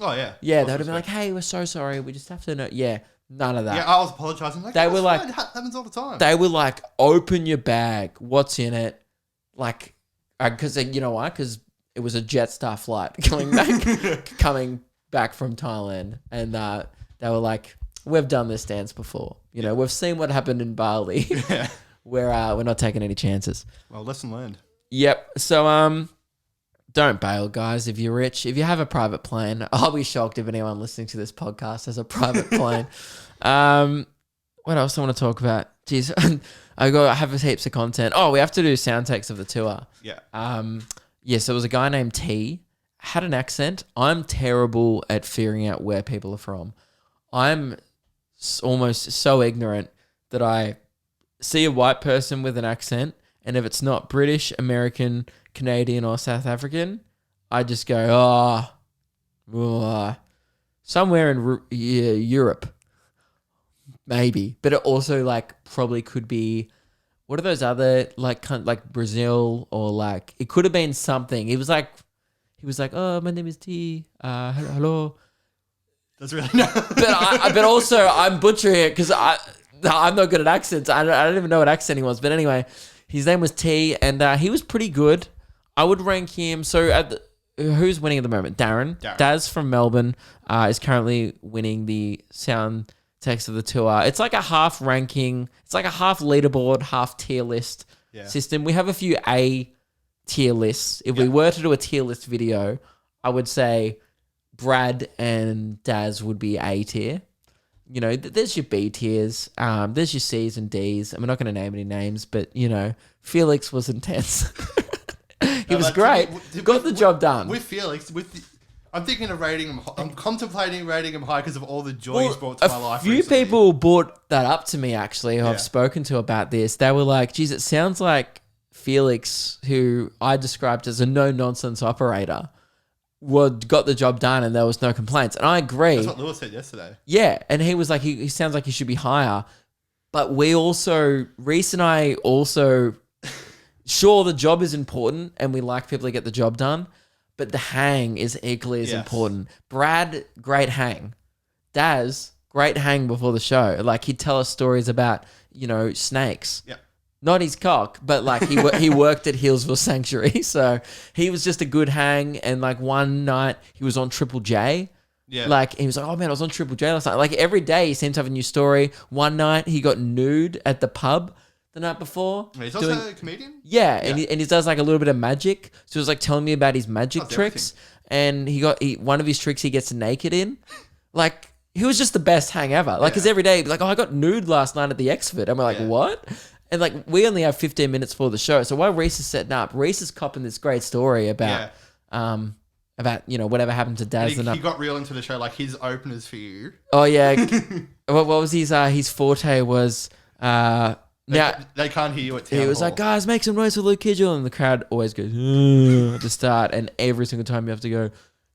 Oh yeah. Yeah, they'd have been like, "Hey, we're so sorry. We just have to know." Yeah, none of that. Yeah, I was apologizing. Like, they were like, it happens all the time. They were like, "Open your bag. What's in it?" Like, because you know why? Because it was a Jetstar flight coming back from Thailand, and they were like, "We've done this dance before. We've seen what happened in Bali. We're not taking any chances." Well, lesson learned. Yep. So, don't bail, guys. If you're rich, if you have a private plane, I'll be shocked if anyone listening to this podcast has a private plane. what else I want to talk about? Jeez, I have heaps of content. Oh, we have to do sound takes of the tour. Yeah. Yeah, so there was a guy named T, had an accent. I'm terrible at figuring out where people are from. I'm almost so ignorant that I see a white person with an accent, and if it's not British, American, Canadian, or South African, I just go, somewhere in Europe, maybe. But it also like probably could be, what are those other like Brazil, or like it could have been something. He was like, oh, my name is T. Hello. That's really no. But also I'm butchering it because I'm not good at accents. I don't even know what accent he was. But anyway, his name was T, and he was pretty good. I would rank him. So who's winning at the moment? Darren. Daz from Melbourne is currently winning the sound text of the tour. It's like a half ranking. It's like a half leaderboard, half tier list system. We have a few A tier lists. If we were to do a tier list video, I would say Brad and Daz would be A tier. You know, there's your B tiers. There's your C's and D's. I'm not going to name any names, but, you know, Felix was intense. He was great. Got the job done. With Felix, I'm thinking of rating him. I'm contemplating rating him high because of all the joy he's brought to my life. A few people brought that up to me, actually, who I've spoken to about this. They were like, geez, it sounds like Felix, who I described as a no-nonsense operator, got the job done and there was no complaints. And I agree. That's what Lewis said yesterday. Yeah, and he was like, he sounds like he should be higher. But Reese and I also, sure, the job is important and we like people to get the job done, but the hang is equally as important. Brad, great hang. Daz, great hang before the show. Like, he'd tell us stories about, you know, snakes. Yeah. Not his cock, but like he worked at Hillsville Sanctuary, so he was just a good hang. And like one night he was on Triple J, like he was like, oh man, I was on Triple J last night. Like every day he seems to have a new story. One night he got nude at the pub the night before. He's also a comedian. Yeah, and he does like a little bit of magic. So he was like telling me about his magic tricks, and one of his tricks he gets naked in, like. He was just the best hang ever. Like, because every day, he'd be like, oh, I got nude last night at the Exford. And we're like, what? And like, we only have 15 minutes for the show. So while Reese is setting up, Reese is copping this great story about, you know, whatever happened to Daz. He got real into the show, like his openers for you. Oh, yeah. What was his forte was, now they can't hear you at town he was hall. like, guys, make some noise for Luke Kidgell. And the crowd always goes, at the start. And every single time you have to go,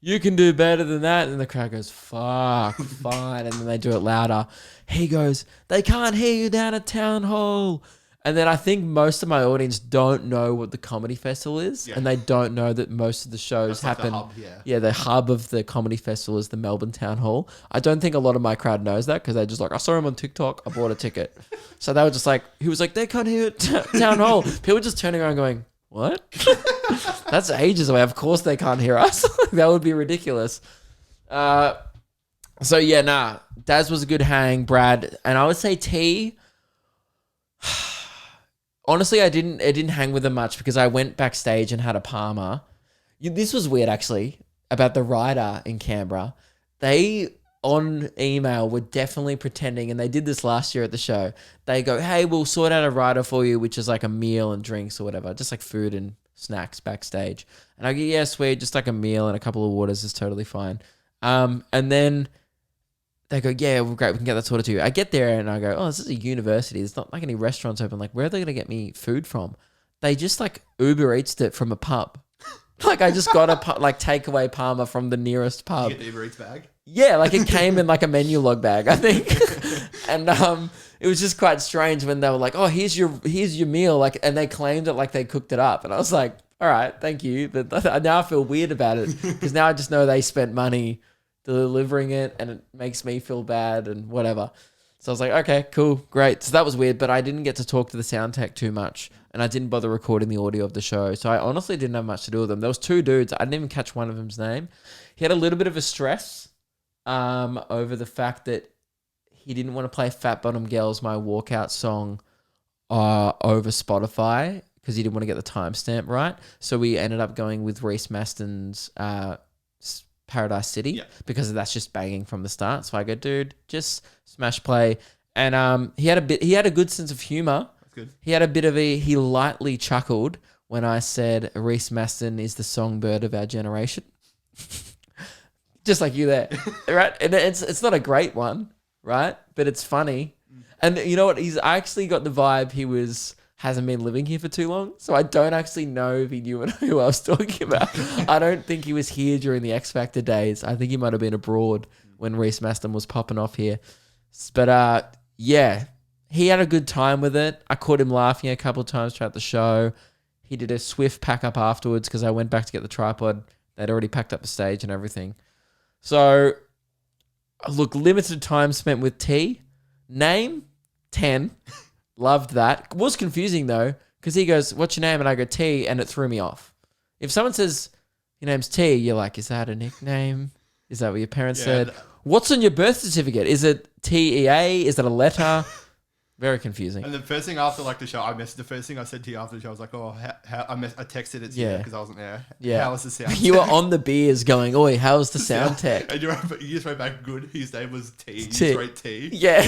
you can do better than that. And the crowd goes, fuck, fine. And then they do it louder. He goes, they can't hear you down at town hall. And then I think most of my audience don't know what the comedy festival is. And they don't know that most of the shows happen. The hub, the hub of the comedy festival is the Melbourne Town Hall. I don't think a lot of my crowd knows that because they're just like, I saw him on TikTok. I bought a ticket. So they were just like, he was like, they can't hear town hall. People just turning around going, what? That's ages away. Of course they can't hear us. That would be ridiculous. So yeah, Daz was a good hang, Brad, and I would say T. Honestly, I didn't hang with him much because I went backstage and had a Palmer. This was weird actually about the rider in Canberra. They on email were definitely pretending, and they did this last year at the show. They go, hey, we'll sort out a rider for you, which is like a meal and drinks or whatever, just like food and snacks backstage. And I go, yeah, sweet, just like a meal and a couple of waters is totally fine. And then they go, yeah, well, great, we can get that sorted to you. I get there and I go, oh, this is a university. There's not like any restaurants open. Like, where are they going to get me food from? They just like Uber Eats it from a pub. Like, I just got a takeaway Palmer from the nearest pub. Did you get the Uber Eats bag? Yeah, like it came in like a menu log bag, I think. And it was just quite strange when they were like, oh, here's your meal. Like, and they claimed it like they cooked it up. And I was like, all right, thank you. But now I feel weird about it because now I just know they spent money delivering it and it makes me feel bad and whatever. So I was like, okay, cool, great. So that was weird, but I didn't get to talk to the sound tech too much and I didn't bother recording the audio of the show. So I honestly didn't have much to do with them. There was two dudes. I didn't even catch one of them's name. He had a little bit of a stress over the fact that he didn't want to play Fat Bottom Girls, my walkout song, over Spotify because he didn't want to get the timestamp right. So we ended up going with Reese Maston's Paradise City because that's just banging from the start. So I go, dude, just smash play. And he had a good sense of humor. That's good. He lightly chuckled when I said Reese Maston is the songbird of our generation. Just like you there, right? And it's not a great one, right? But it's funny. And you know what? I actually got the vibe hasn't been living here for too long. So I don't actually know if he knew who I was talking about. I don't think he was here during the X Factor days. I think he might have been abroad when Reese Maston was popping off here. But yeah, he had a good time with it. I caught him laughing a couple of times throughout the show. He did a swift pack up afterwards because I went back to get the tripod. They'd already packed up the stage and everything. So, look, limited time spent with T. Name, 10. Loved that. Was confusing, though, because he goes, what's your name? And I go, T, and it threw me off. If someone says, your name's T, you're like, is that a nickname? Is that what your parents said? What's on your birth certificate? Is it TEA? Is that a letter? Very confusing. And the first thing after the show, the first thing I said to you after the show, I was like, oh, I texted it to you because I wasn't there. Yeah. How was the sound You were on the beers going, oi, how's the sound tech? And you just wrote back, good. His name was T. You T. just wrote T. Yeah.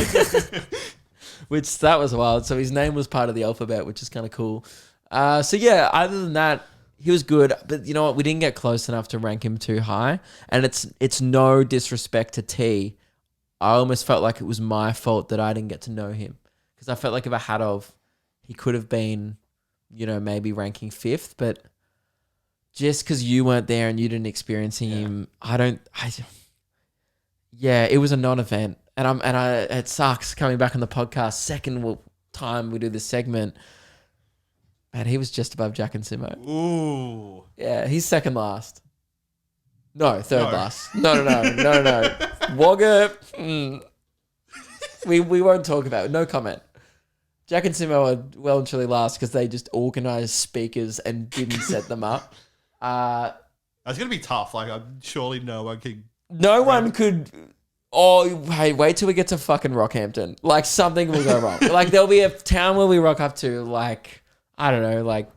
Which, that was wild. So his name was part of the alphabet, which is kind of cool. So yeah, other than that, he was good. But you know what? We didn't get close enough to rank him too high. And it's no disrespect to T. I almost felt like it was my fault that I didn't get to know him. Because I felt like if I had he could have been, maybe ranking 5th, but just because you weren't there and you didn't experience him, it was a non-event, and it sucks coming back on the podcast second time we do this segment, and he was just above Jack and Simo. Ooh, yeah, he's second last. No, third last. No. Wagga. We won't talk about it. No comment. Jack and Simo are well and truly last because they just organised speakers and didn't set them up. That's going to be tough. Surely no one could... No one could... Oh, hey, wait till we get to fucking Rockhampton. Something will go wrong. There'll be a town where we rock up to, I don't know,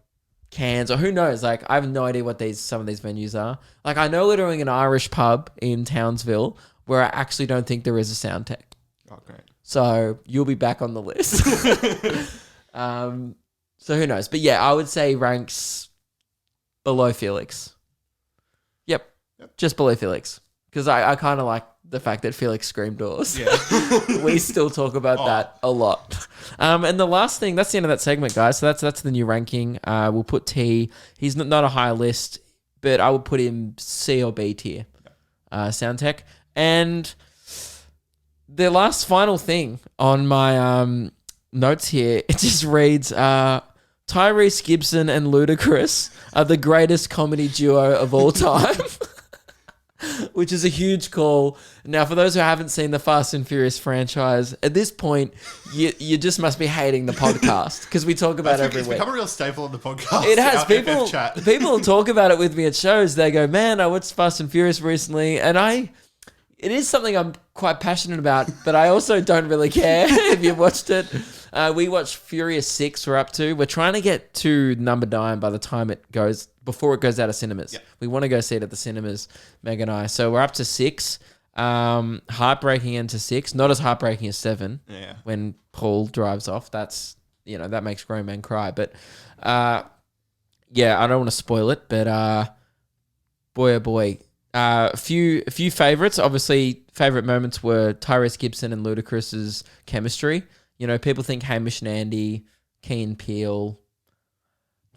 Cairns or who knows. I have no idea what some of these venues are. I know we're doing an Irish pub in Townsville where I actually don't think there is a sound tech. Oh, great. So you'll be back on the list. So who knows? But yeah, I would say ranks below Felix. Yep. Just below Felix. Because I kind of like the fact that Felix screamed doors. Yeah. We still talk about that a lot. And the last thing, that's the end of that segment, guys. So that's the new ranking. We'll put T. He's not a high list, but I would put him C or B tier. Sound tech. And... the last final thing on my notes here, it just reads, Tyrese Gibson and Ludacris are the greatest comedy duo of all time, which is a huge call. Now, for those who haven't seen the Fast and Furious franchise, at this point, you just must be hating the podcast because we talk about it every week. It's become a real staple on the podcast. It has. People talk about it with me at shows. They go, man, I watched Fast and Furious recently, and it is something I'm quite passionate about, but I also don't really care if you've watched it. We watched Furious 6 we're up to. We're trying to get to number 9 by the time before it goes out of cinemas. Yep. We want to go see it at the cinemas, Meg and I. So we're up to 6. Heartbreaking into 6. Not as heartbreaking as 7. Yeah. When Paul drives off. That's, that makes grown men cry. But, I don't want to spoil it, but boy, oh boy. A few favorites. Obviously, favorite moments were Tyrese Gibson and Ludacris's chemistry. People think Hamish and Andy, Key and Peele,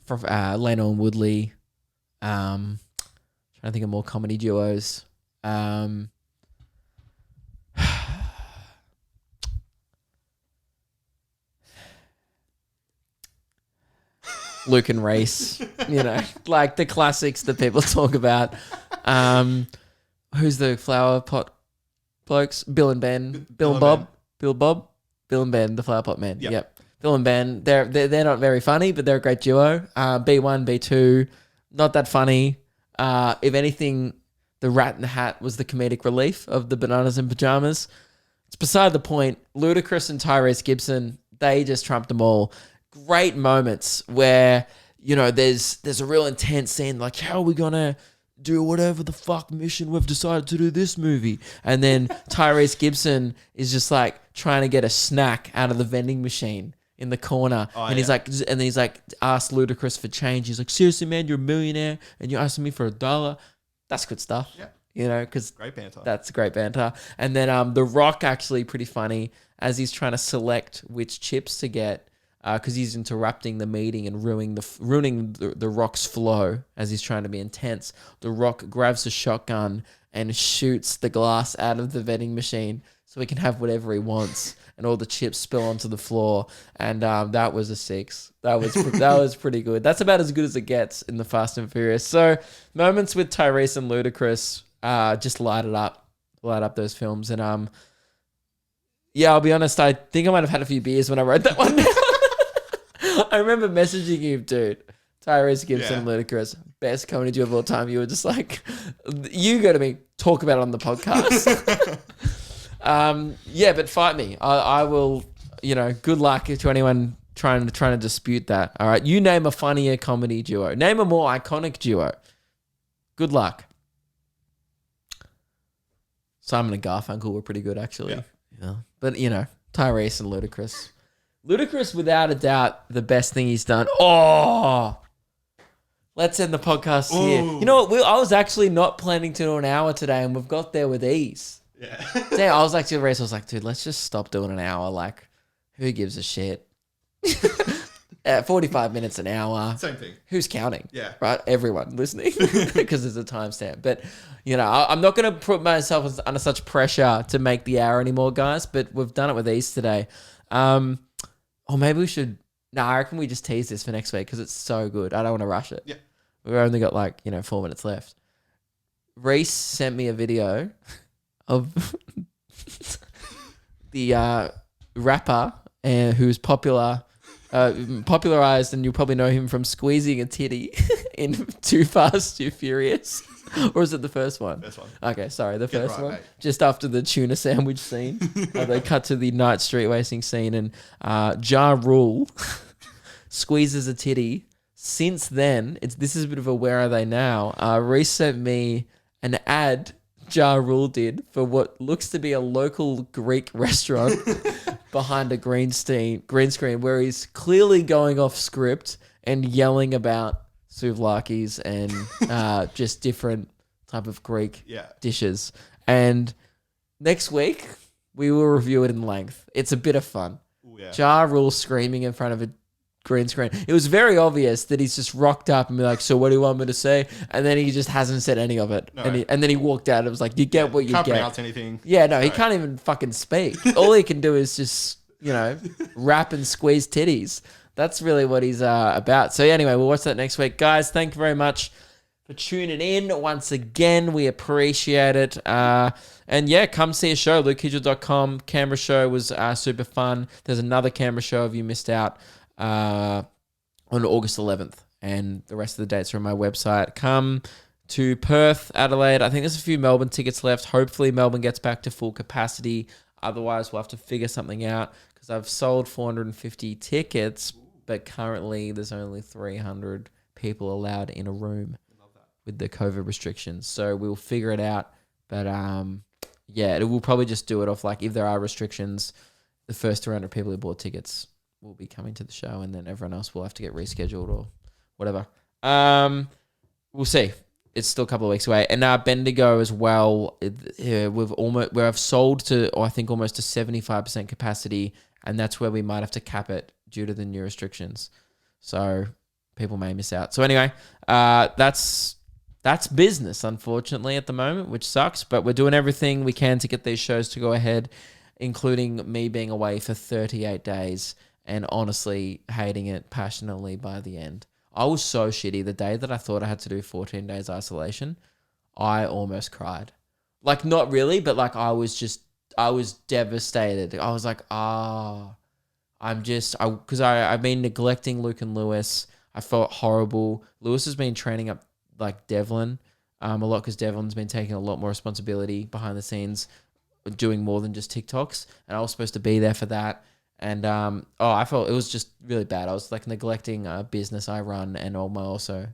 Leno and Woodley. Trying to think of more comedy duos. Luke and Race, the classics that people talk about. Who's the flower pot blokes? Bill and Ben. Bill and Bob. Bill and Ben, the flower pot men. Yep. Bill and Ben. They're not very funny, but they're a great duo. B1, B2, not that funny. If anything, the Rat in the Hat was the comedic relief of the Bananas in Pajamas. It's beside the point. Ludacris and Tyrese Gibson, they just trumped them all. Great moments where, there's a real intense scene, how are we going to do whatever the fuck mission we've decided to do this movie. And then Tyrese Gibson is just like trying to get a snack out of the vending machine in the corner. He's like, asked Ludacris for change. He's like, seriously, man, you're a millionaire and you're asking me for $1. That's good stuff. Yeah. You know, because Great banter. that's great banter. And then The Rock, actually pretty funny, as he's trying to select which chips to get, because he's interrupting the meeting and ruining the Rock's flow as he's trying to be intense. The Rock grabs a shotgun and shoots the glass out of the vending machine so he can have whatever he wants, and all the chips spill onto the floor. And that was a 6. That was pretty good. That's about as good as it gets in the Fast and Furious. So moments with Tyrese and Ludacris just light up those films. And yeah, I'll be honest, I think I might have had a few beers when I wrote that one down. I remember messaging you, dude. Tyrese Gibson and Ludacris, best comedy duo of all time. You were just like, you go to me, talk about it on the podcast. Yeah, but fight me. I will, good luck to anyone trying to dispute that. All right. You name a funnier comedy duo. Name a more iconic duo. Good luck. Simon and Garfunkel were pretty good, actually. Yeah. But, Tyrese and Ludacris. Ludacris, without a doubt, the best thing he's done. Oh, let's end the podcast here. You know what? I was actually not planning to do an hour today, and we've got there with ease. Yeah. Damn, I was like to the race. I was like, dude, let's just stop doing an hour. Like, who gives a shit? 45 minutes an hour. Same thing. Who's counting? Yeah. Right? Everyone listening, because there's a timestamp. But, I'm not going to put myself under such pressure to make the hour anymore, guys. But we've done it with ease today. Or maybe we should. No, I reckon we just tease this for next week because it's so good. I don't want to rush it. Yeah. We've only got 4 minutes left. Reese sent me a video of the rapper who's popularized, and you'll probably know him from squeezing a titty in Too Fast, Too Furious. Or is it the first one? First one. Okay, sorry, the Get first right, one. mate. Just after the tuna sandwich scene. They cut to the night street racing scene, and Ja Rule squeezes a titty. Since then, this is a bit of a where are they now. Reese sent me an ad Ja Rule did for what looks to be a local Greek restaurant behind a green screen where he's clearly going off script and yelling about souvlaki's and just different type of Greek dishes. And next week, we will review it in length. It's a bit of fun. Ooh, yeah. Ja Rule screaming in front of a green screen. It was very obvious that he's just rocked up and be like, so what do you want me to say? And then he just hasn't said any of it. No. And then he walked out. It was like, you get what you Can't get. pronounce anything. Yeah, no, he can't even fucking speak. All he can do is just, rap and squeeze titties. That's really what he's about. So anyway, we'll watch that next week. Guys, thank you very much for tuning in once again. We appreciate it. And yeah, come see a show, lukekidgell.com. Camera show was super fun. There's another camera show if you missed out on August 11th. And the rest of the dates are on my website. Come to Perth, Adelaide. I think there's a few Melbourne tickets left. Hopefully Melbourne gets back to full capacity. Otherwise, we'll have to figure something out because I've sold 450 tickets, but currently there's only 300 people allowed in a room with the COVID restrictions. So we'll figure it out. But yeah, we'll probably just do it off if there are restrictions, the first 300 people who bought tickets will be coming to the show, and then everyone else will have to get rescheduled or whatever. We'll see. It's still a couple of weeks away. And Bendigo as well. I've sold to, I think, almost to 75% capacity, and that's where we might have to cap it due to the new restrictions. So people may miss out. So anyway, that's business, unfortunately, at the moment, which sucks. But we're doing everything we can to get these shows to go ahead, including me being away for 38 days and honestly hating it passionately by the end. I was so shitty. The day that I thought I had to do 14 days isolation, I almost cried. Not really, but I was devastated. I was like, because I've been neglecting Luke and Lewis. I felt horrible. Lewis has been training up Devlin a lot because Devlin's been taking a lot more responsibility behind the scenes, doing more than just TikToks. And I was supposed to be there for that. And I felt it was just really bad. I was neglecting a business I run and also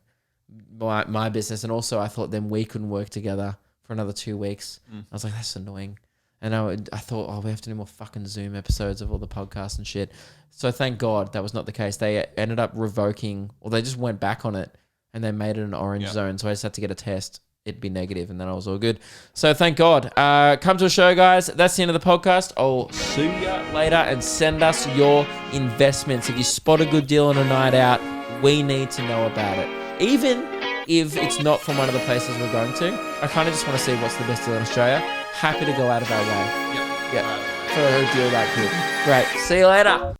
my business, and also I thought then we couldn't work together for another 2 weeks. I was like, that's annoying. And I thought, oh, we have to do more fucking Zoom episodes of all the podcasts and shit. So thank God that was not the case. They ended up revoking, or they just went back on it, and they made it an orange zone. So I just had to get a test. It'd be negative, and then I was all good. So thank God. Come to a show, guys. That's the end of the podcast. I'll see you later, and send us your investments. If you spot a good deal on a night out, we need to know about it. Even if it's not from one of the places we're going to, I kind of just want to see what's the best deal in Australia. Happy to go out of our way. Yep. For a deal that good. Great. See you later.